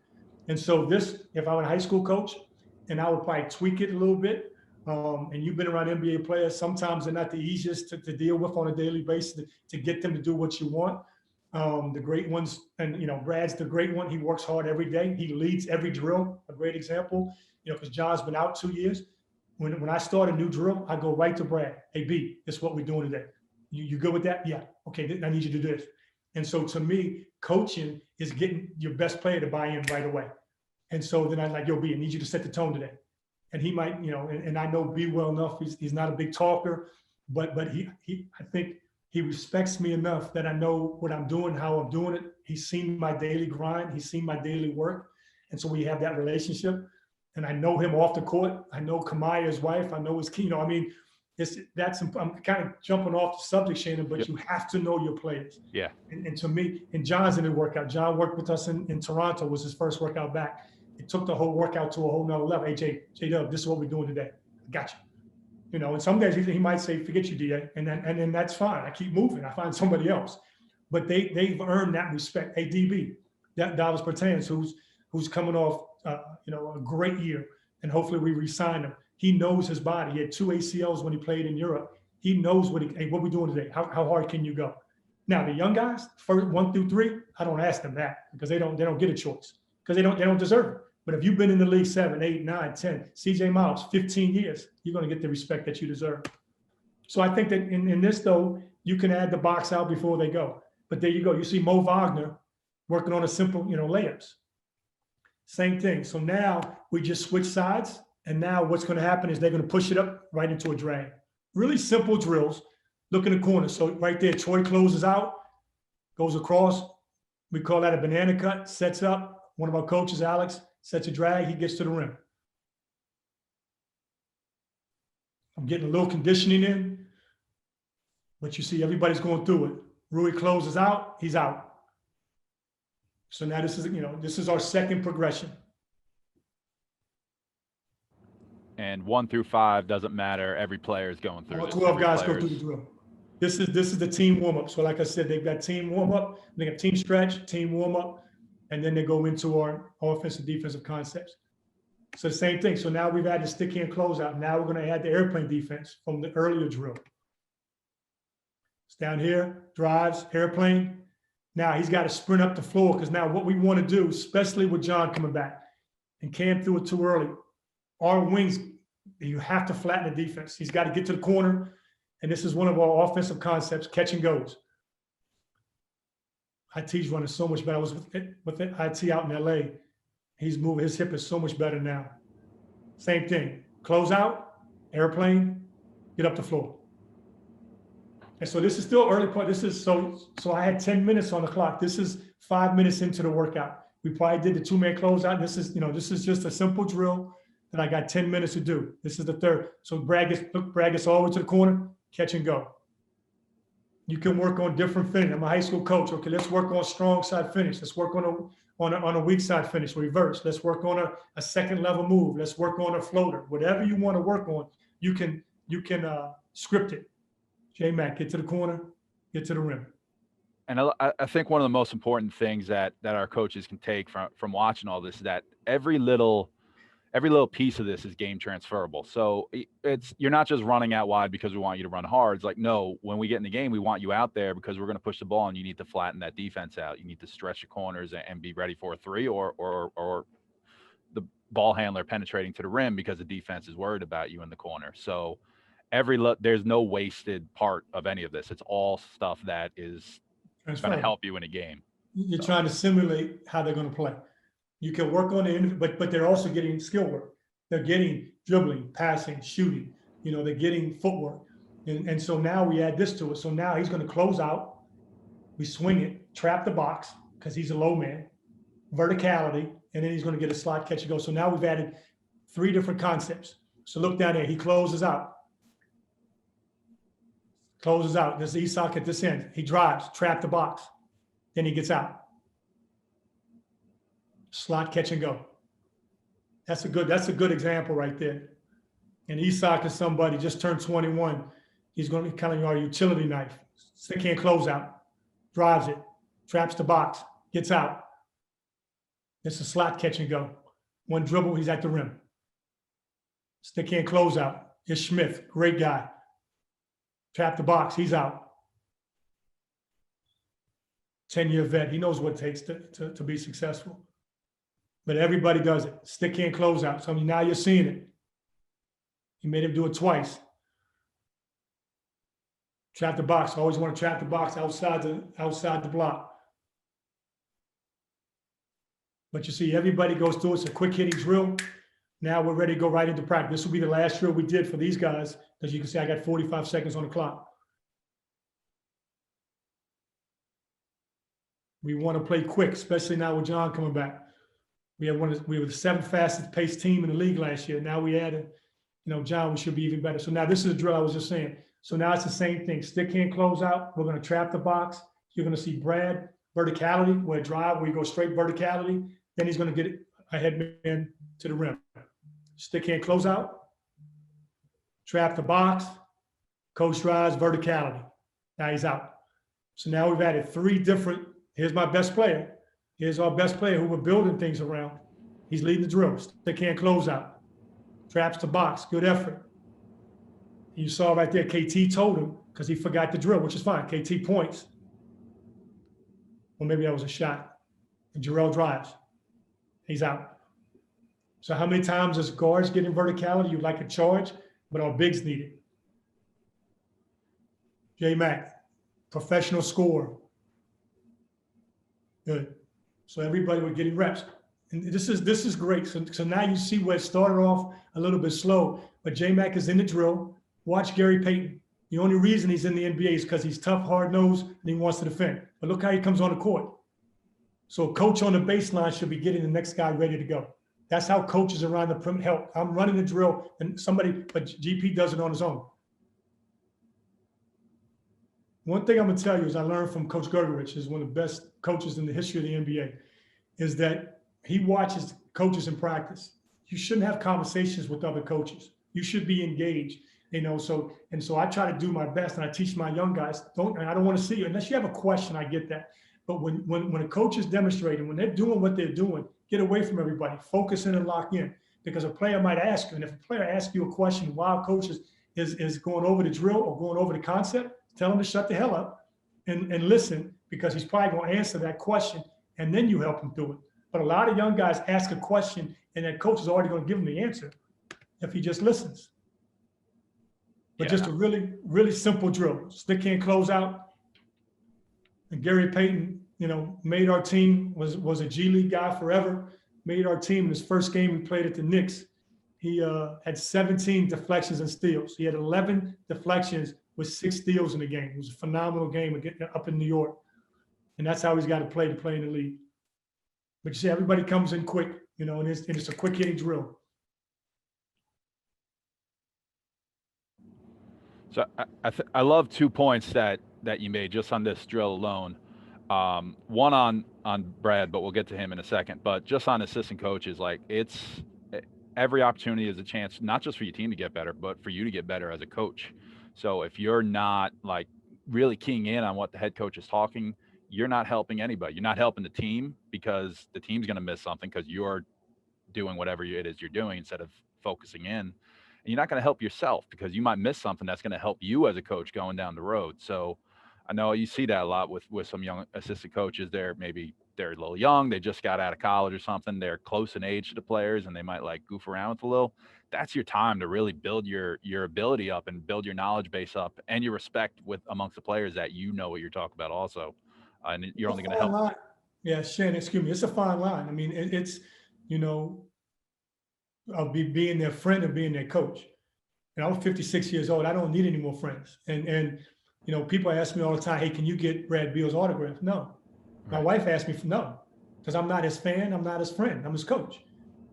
S2: And so this, if I were a high school coach, and I would probably tweak it a little bit, and you've been around NBA players, sometimes they're not the easiest to deal with on a daily basis to get them to do what you want. The great ones, and Brad's the great one. He works hard every day. He leads every drill. A great example, because John's been out 2 years. When I start a new drill, I go right to Brad. Hey, B, this is what we're doing today. You good with that? Yeah. Okay, I need you to do this. And so to me, coaching is getting your best player to buy in right away. And so then I'm like, yo, B, I need you to set the tone today. And he might, and I know B well enough. He's not a big talker, but I think he respects me enough that I know what I'm doing, how I'm doing it. He's seen my daily grind. He's seen my daily work. And so we have that relationship. And I know him off the court. I know Kamaya's wife. I know his key. I mean, I'm kind of jumping off the subject, Shannon, but you have to know your players.
S1: Yeah.
S2: And to me, and John's in the workout. John worked with us in Toronto, was his first workout back. It took the whole workout to a whole nother level. Hey, J-Dub, this is what we're doing today. Got you. And some days he might say, forget you, DA. And then that's fine. I keep moving. I find somebody else. But they've earned that respect. Hey, DB, Dallas Bertans, who's coming off a great year, and hopefully we re-sign him. He knows his body. He had 2 ACLs when he played in Europe. He knows what we doing today? How hard can you go? Now the young guys, first 1 through 3, I don't ask them that because they don't get a choice because they don't deserve it. But if you've been in the league 7, 8, 9, 10, CJ Miles, 15 years, you're going to get the respect that you deserve. So I think that in this though, you can add the box out before they go. But there you go. You see Mo Wagner working on a simple, layups. Same thing. So now we just switch sides. And now what's going to happen is they're going to push it up right into a drag. Really simple drills. Look in the corner. So right there, Troy closes out, goes across. We call that a banana cut, sets up. One of our coaches, Alex, sets a drag. He gets to the rim. I'm getting a little conditioning in. But you see everybody's going through it. Rui closes out. He's out. So now this is our second progression.
S1: And 1 through 5 doesn't matter. Every player is going through.
S2: All 12 guys go through the drill. This is the team warm up. So like I said, they've got team warm up, they got team stretch, team warm up, and then they go into our offensive defensive concepts. So the same thing. So now we've added stick hand closeout. Now we're going to add the airplane defense from the earlier drill. It's down here, drives, airplane. Now he's got to sprint up the floor because now what we want to do, especially with John coming back, and Cam threw it too early. Our wings, you have to flatten the defense. He's got to get to the corner, and this is one of our offensive concepts, catch and goes. IT's running so much better. I was with IT out in LA. He's moving, his hip is so much better now. Same thing, close out, airplane, get up the floor. And so this is still early part. This is so I had 10 minutes on the clock. This is 5 minutes into the workout. We probably did the 2-man closeout. This is just a simple drill that I got 10 minutes to do. This is the third. So Brad gets all the way to the corner, catch and go. You can work on different finish. I'm a high school coach. Okay, let's work on strong side finish. Let's work on a weak side finish, reverse. Let's work on a second level move. Let's work on a floater. Whatever you want to work on, you can script it. J-Mac, get to the corner, get to the rim.
S1: And I think one of the most important things that our coaches can take from watching all this is that every little piece of this is game transferable. So you're not just running out wide because we want you to run hard. It's like, no, when we get in the game, we want you out there because we're going to push the ball and you need to flatten that defense out. You need to stretch your corners and be ready for a 3 or the ball handler penetrating to the rim because the defense is worried about you in the corner. So there's no wasted part of any of this. It's all stuff that is going to help you in a game.
S2: You're trying to simulate how they're going to play. You can work on it, but they're also getting skill work. They're getting dribbling, passing, shooting. They're getting footwork. And so now we add this to it. So now he's going to close out. We swing it, trap the box because he's a low man, verticality, and then he's going to get a slot catch and go. So now we've added 3 different concepts. So look down there. He closes out. Closes out. There's the E-sock at this end. He drives, trap the box. Then he gets out. Slot catch and go. That's a good example right there. And Isak is somebody just turned 21. He's going to be kind of our utility knife. Stick hand close out, drives it, traps the box, gets out. It's a slot catch and go. One dribble, he's at the rim. Stick hand close out. Here's Smith, great guy. Trap the box, he's out. 10-year vet, he knows what it takes to be successful. But everybody does it. Stick hand close out. So now you're seeing it. He made him do it twice. Trap the box. Always want to trap the box outside the block. But you see, everybody goes through. It's a quick hitting drill. Now we're ready to go right into practice. This will be the last drill we did for these guys. As you can see, I got 45 seconds on the clock. We want to play quick, especially now with John coming back. We were the 7th fastest paced team in the league last year. Now we added, John, we should be even better. So now this is the drill I was just saying. So now it's the same thing. Stick hand close out. We're going to trap the box. You're going to see Brad verticality, where drive, where you go straight verticality. Then he's going to get a headman to the rim. Stick hand close out. Trap the box. Coach drives verticality. Now he's out. So now we've added 3 different. Here's my best player. Here's our best player who we're building things around. He's leading the drill. Stick hand close out. Traps the box. Good effort. You saw right there, KT told him because he forgot the drill, which is fine. KT points. Well, maybe that was a shot. And Jarrell drives. He's out. So how many times does guards get in verticality? You like a charge, but our bigs need it. J-Mac, professional scorer. Good. So everybody was getting reps. And this is great. So now you see where it started off a little bit slow, but J-Mac is in the drill. Watch Gary Payton. The only reason he's in the NBA is because he's tough, hard-nosed, and he wants to defend. But look how he comes on the court. So a coach on the baseline should be getting the next guy ready to go. That's how coaches around the perimeter help. I'm running the drill, but GP does it on his own. One thing I'm going to tell you is I learned from Coach Gergerich, is one of the best coaches in the history of the NBA, is that he watches coaches in practice. You shouldn't have conversations with other coaches. You should be engaged, so I try to do my best, and I teach my young guys, I don't want to see you. Unless you have a question, I get that. But when a coach is demonstrating, when they're doing what they're doing, get away from everybody, focus in and lock in. Because a player might ask you, and if a player asks you a question while coach is going over the drill or going over the concept, tell him to shut the hell up and listen, because he's probably going to answer that question, and then you help him through it. But a lot of young guys ask a question, and that coach is already going to give him the answer if he just listens. But just a really, really simple drill. Stick hand close out. And Gary Payton, made our team, was a G League guy forever, made our team in his first game he played at the Knicks. He had 17 deflections and steals. He had 11 deflections with 6 steals in the game. It was a phenomenal game up in New York. And that's how he's got to play in the league. But you see, everybody comes in quick, and it's a quick hitting drill.
S1: So I love 2 points that you made just on this drill alone. One on Brad, but we'll get to him in a second. But just on assistant coaches, every opportunity is a chance, not just for your team to get better, but for you to get better as a coach. So if you're not really keying in on what the head coach is talking, you're not helping anybody. You're not helping the team, because the team's going to miss something because you're doing whatever it is you're doing instead of focusing in. And you're not going to help yourself, because you might miss something that's going to help you as a coach going down the road. So I know you see that a lot with some young assistant coaches. They're a little young. They just got out of college or something. They're close in age to the players, and they might goof around with a little. That's your time to really build your ability up and build your knowledge base up and your respect amongst the players, that what you're talking about also. And you're only going to help.
S2: Line. Yeah, Shane, excuse me. It's a fine line. I mean, it's, of being their friend and being their coach. And I'm 56 years old. I don't need any more friends. And people ask me all the time, hey, can you get Brad Beal's autograph? No. My wife asked me, no, because I'm not his fan. I'm not his friend. I'm his coach.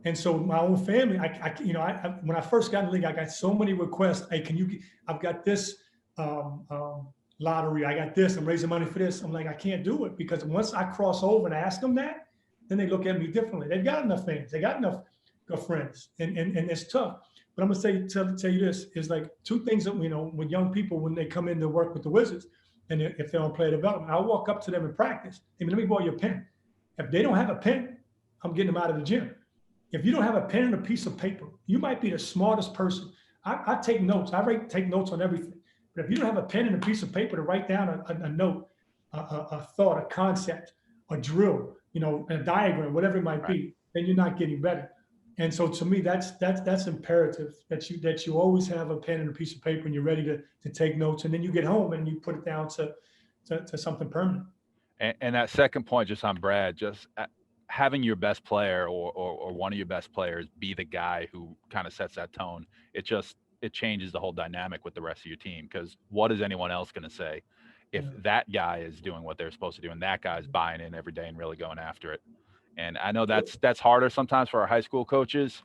S2: And so my own family, when I first got in the league, I got so many requests. Hey, I've got this lottery. I got this. I'm raising money for this. I'm like, I can't do it, because once I cross over and ask them that, then they look at me differently. They've got enough fans. They got enough friends, and it's tough. But I'm gonna tell you this is 2 things that with young people when they come in to work with the Wizards, and if they're on player development, I'll walk up to them in practice. Hey, let me borrow your pen. If they don't have a pen, I'm getting them out of the gym. If you don't have a pen and a piece of paper, you might be the smartest person. I take notes. I take notes on everything. But if you don't have a pen and a piece of paper to write down a note, a thought, a concept, a drill, a diagram, whatever it might be, then you're not getting better. And so to me, that's imperative that you always have a pen and a piece of paper and you're ready to take notes, and then you get home and you put it down to something permanent.
S1: And that second point, just on Brad, just having your best player or one of your best players be the guy who kind of sets that tone, it changes the whole dynamic with the rest of your team. Because what is anyone else going to say if
S2: Yeah.
S1: that guy is doing what they're supposed to do and that guy's buying in every day and really going after it? And I know that's harder sometimes for our high school coaches,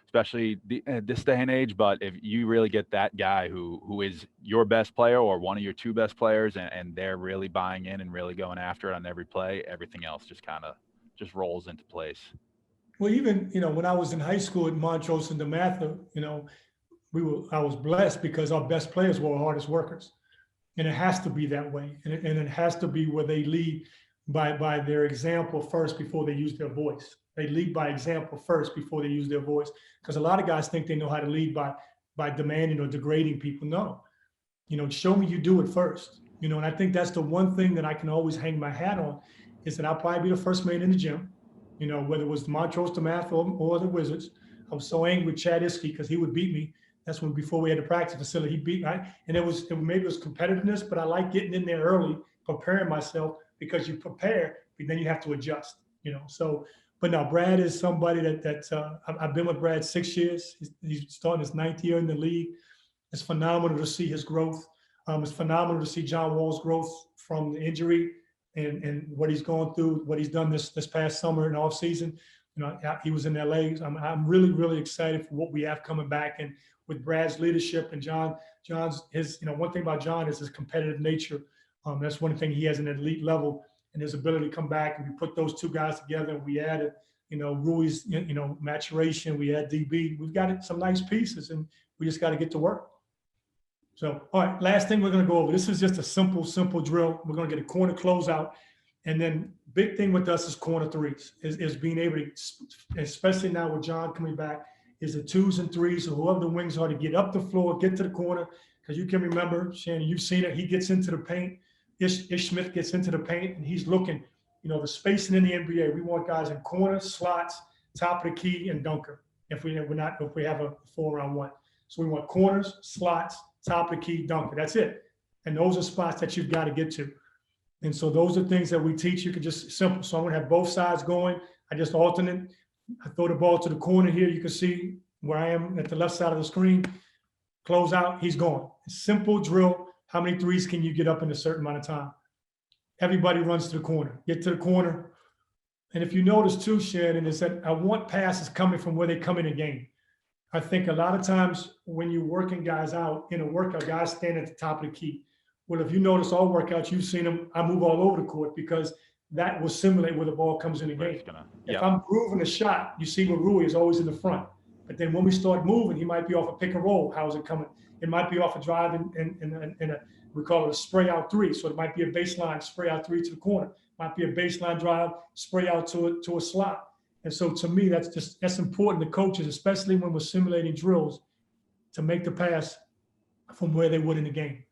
S1: especially this day and age. But if you really get that guy who is your best player or one of your two best players, and they're really buying in and really going after it on every play, everything else just rolls into place.
S2: Well, even, when I was in high school at Montrose and DeMatha, I was blessed because our best players were our hardest workers. And it has to be that way. And it has to be where they lead by their example first before they use their voice. They lead by example first before they use their voice. Because a lot of guys think they know how to lead by demanding or degrading people. No, show me you do it first. And I think that's the one thing that I can always hang my hat on is that I'll probably be the first man in the gym, whether it was Montrose, DeMatha, or the Wizards. I was so angry with Chad Iskey because he would beat me. That's when before we had the practice facility, he beat me. And maybe it was competitiveness, but I like getting in there early, preparing myself because you prepare, but then you have to adjust. So, but now Brad is somebody that I've been with Brad 6 years. He's starting his 9th year in the league. It's phenomenal to see his growth. It's phenomenal to see John Wall's growth from the injury and what he's going through, what he's done this past summer and off season. He was in LA. I'm really, really excited for what we have coming back. And with Brad's leadership and John's one thing about John is his competitive nature. That's one thing he has an elite level, and his ability to come back, and we put those two guys together and we added, Rui's, maturation. We had DB. We've got some nice pieces, and we just got to get to work. So, all right, last thing we're going to go over. This is just a simple drill. We're going to get a corner closeout. And then big thing with us is corner threes, is being able to, especially now with John coming back, is the 2s and 3s, or whoever the wings are, to get up the floor, get to the corner. Because you can remember, Shannon, you've seen it. He gets into the paint. Ish Smith gets into the paint, and he's looking, the spacing in the NBA. We want guys in corners, slots, top of the key, and dunker. If we have a 4-round-1. So we want corners, slots, top of the key, dunker. That's it. And those are spots that you've got to get to. And so those are things that we teach. You can just simple. So I'm going to have both sides going. I just alternate. I throw the ball to the corner here. You can see where I am at the left side of the screen. Close out. He's gone. Simple drill. How many threes can you get up in a certain amount of time? Everybody runs to the corner. Get to the corner. And if you notice too, Shannon, is that I want passes coming from where they come in a game. I think a lot of times when you're working guys out in a workout, guys stand at the top of the key. Well, if you notice all workouts, you've seen them, I move all over the court because that will simulate where the ball comes in the game. If I'm grooving a shot, you see where Rui is always in the front. But then when we start moving, he might be off a pick and roll. How's it coming? It might be off a drive and we call it a spray out 3. So it might be a baseline spray out 3 to the corner. Might be a baseline drive, spray out to a slot. And so to me, that's important to coaches, especially when we're simulating drills, to make the pass from where they would in the game.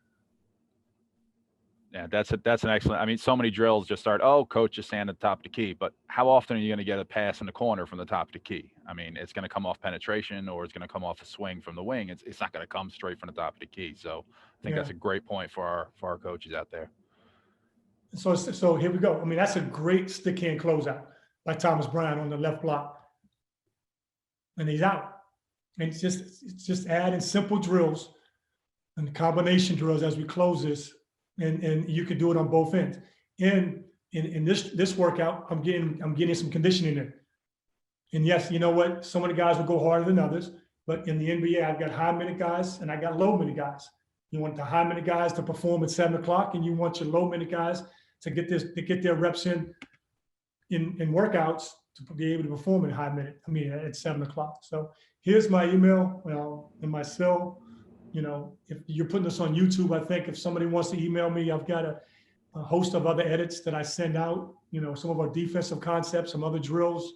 S1: Yeah, that's an excellent. I mean, so many drills just start, coach just stand at the top of the key. But how often are you going to get a pass in the corner from the top of the key? I mean, it's going to come off penetration or it's going to come off a swing from the wing. It's not going to come straight from the top of the key. So I think that's a great point for our coaches out there.
S2: So here we go. I mean, that's a great stick hand closeout by Thomas Bryant on the left block. And he's out. And it's just adding simple drills and combination drills as we close this. And you can do it on both ends. In this workout, I'm getting some conditioning in. And yes, you know what? Some of the guys will go harder than others, but in the NBA, I've got high minute guys and I got low minute guys. You want the high minute guys to perform at 7 o'clock, and you want your low minute guys to get their reps in workouts to be able to perform at 7 o'clock. So here's my email and my cell. If you're putting this on YouTube, I think if somebody wants to email me, I've got a host of other edits that I send out, some of our defensive concepts, some other drills,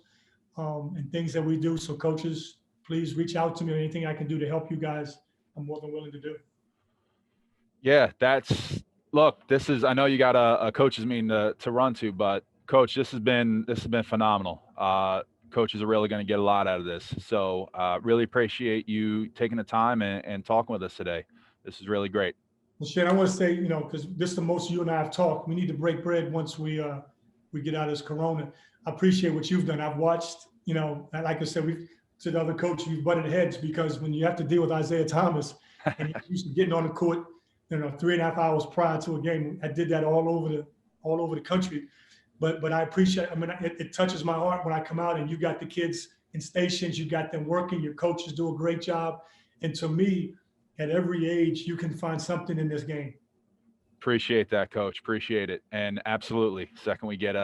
S2: and things that we do. So coaches, please reach out to me. Anything I can do to help you guys, I'm more than willing to do.
S1: Yeah, I know you got a coaches meeting to run to, but coach, this has been phenomenal. coaches are really going to get a lot out of this. So really appreciate you taking the time and talking with us today. This is really great.
S2: Well, Shane, I want to say, because this is the most you and I have talked. We need to break bread once we get out of this Corona. I appreciate what you've done. I've watched, and like I said, we've to the other coach, you've butted heads because when you have to deal with Isaiah Thomas and you're used to getting on the court, 3.5 hours prior to a game. I did that all over the country. But I appreciate. I mean, it touches my heart when I come out and you got the kids in stations, you got them working. Your coaches do a great job, and to me, at every age, you can find something in this game.
S1: Appreciate that, coach. Appreciate it. And absolutely, second we get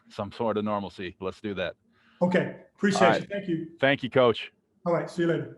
S1: some sort of normalcy, let's do that.
S2: Okay,
S1: All
S2: appreciate
S1: right.
S2: you. Thank you.
S1: Thank you, coach.
S2: All right, see you later.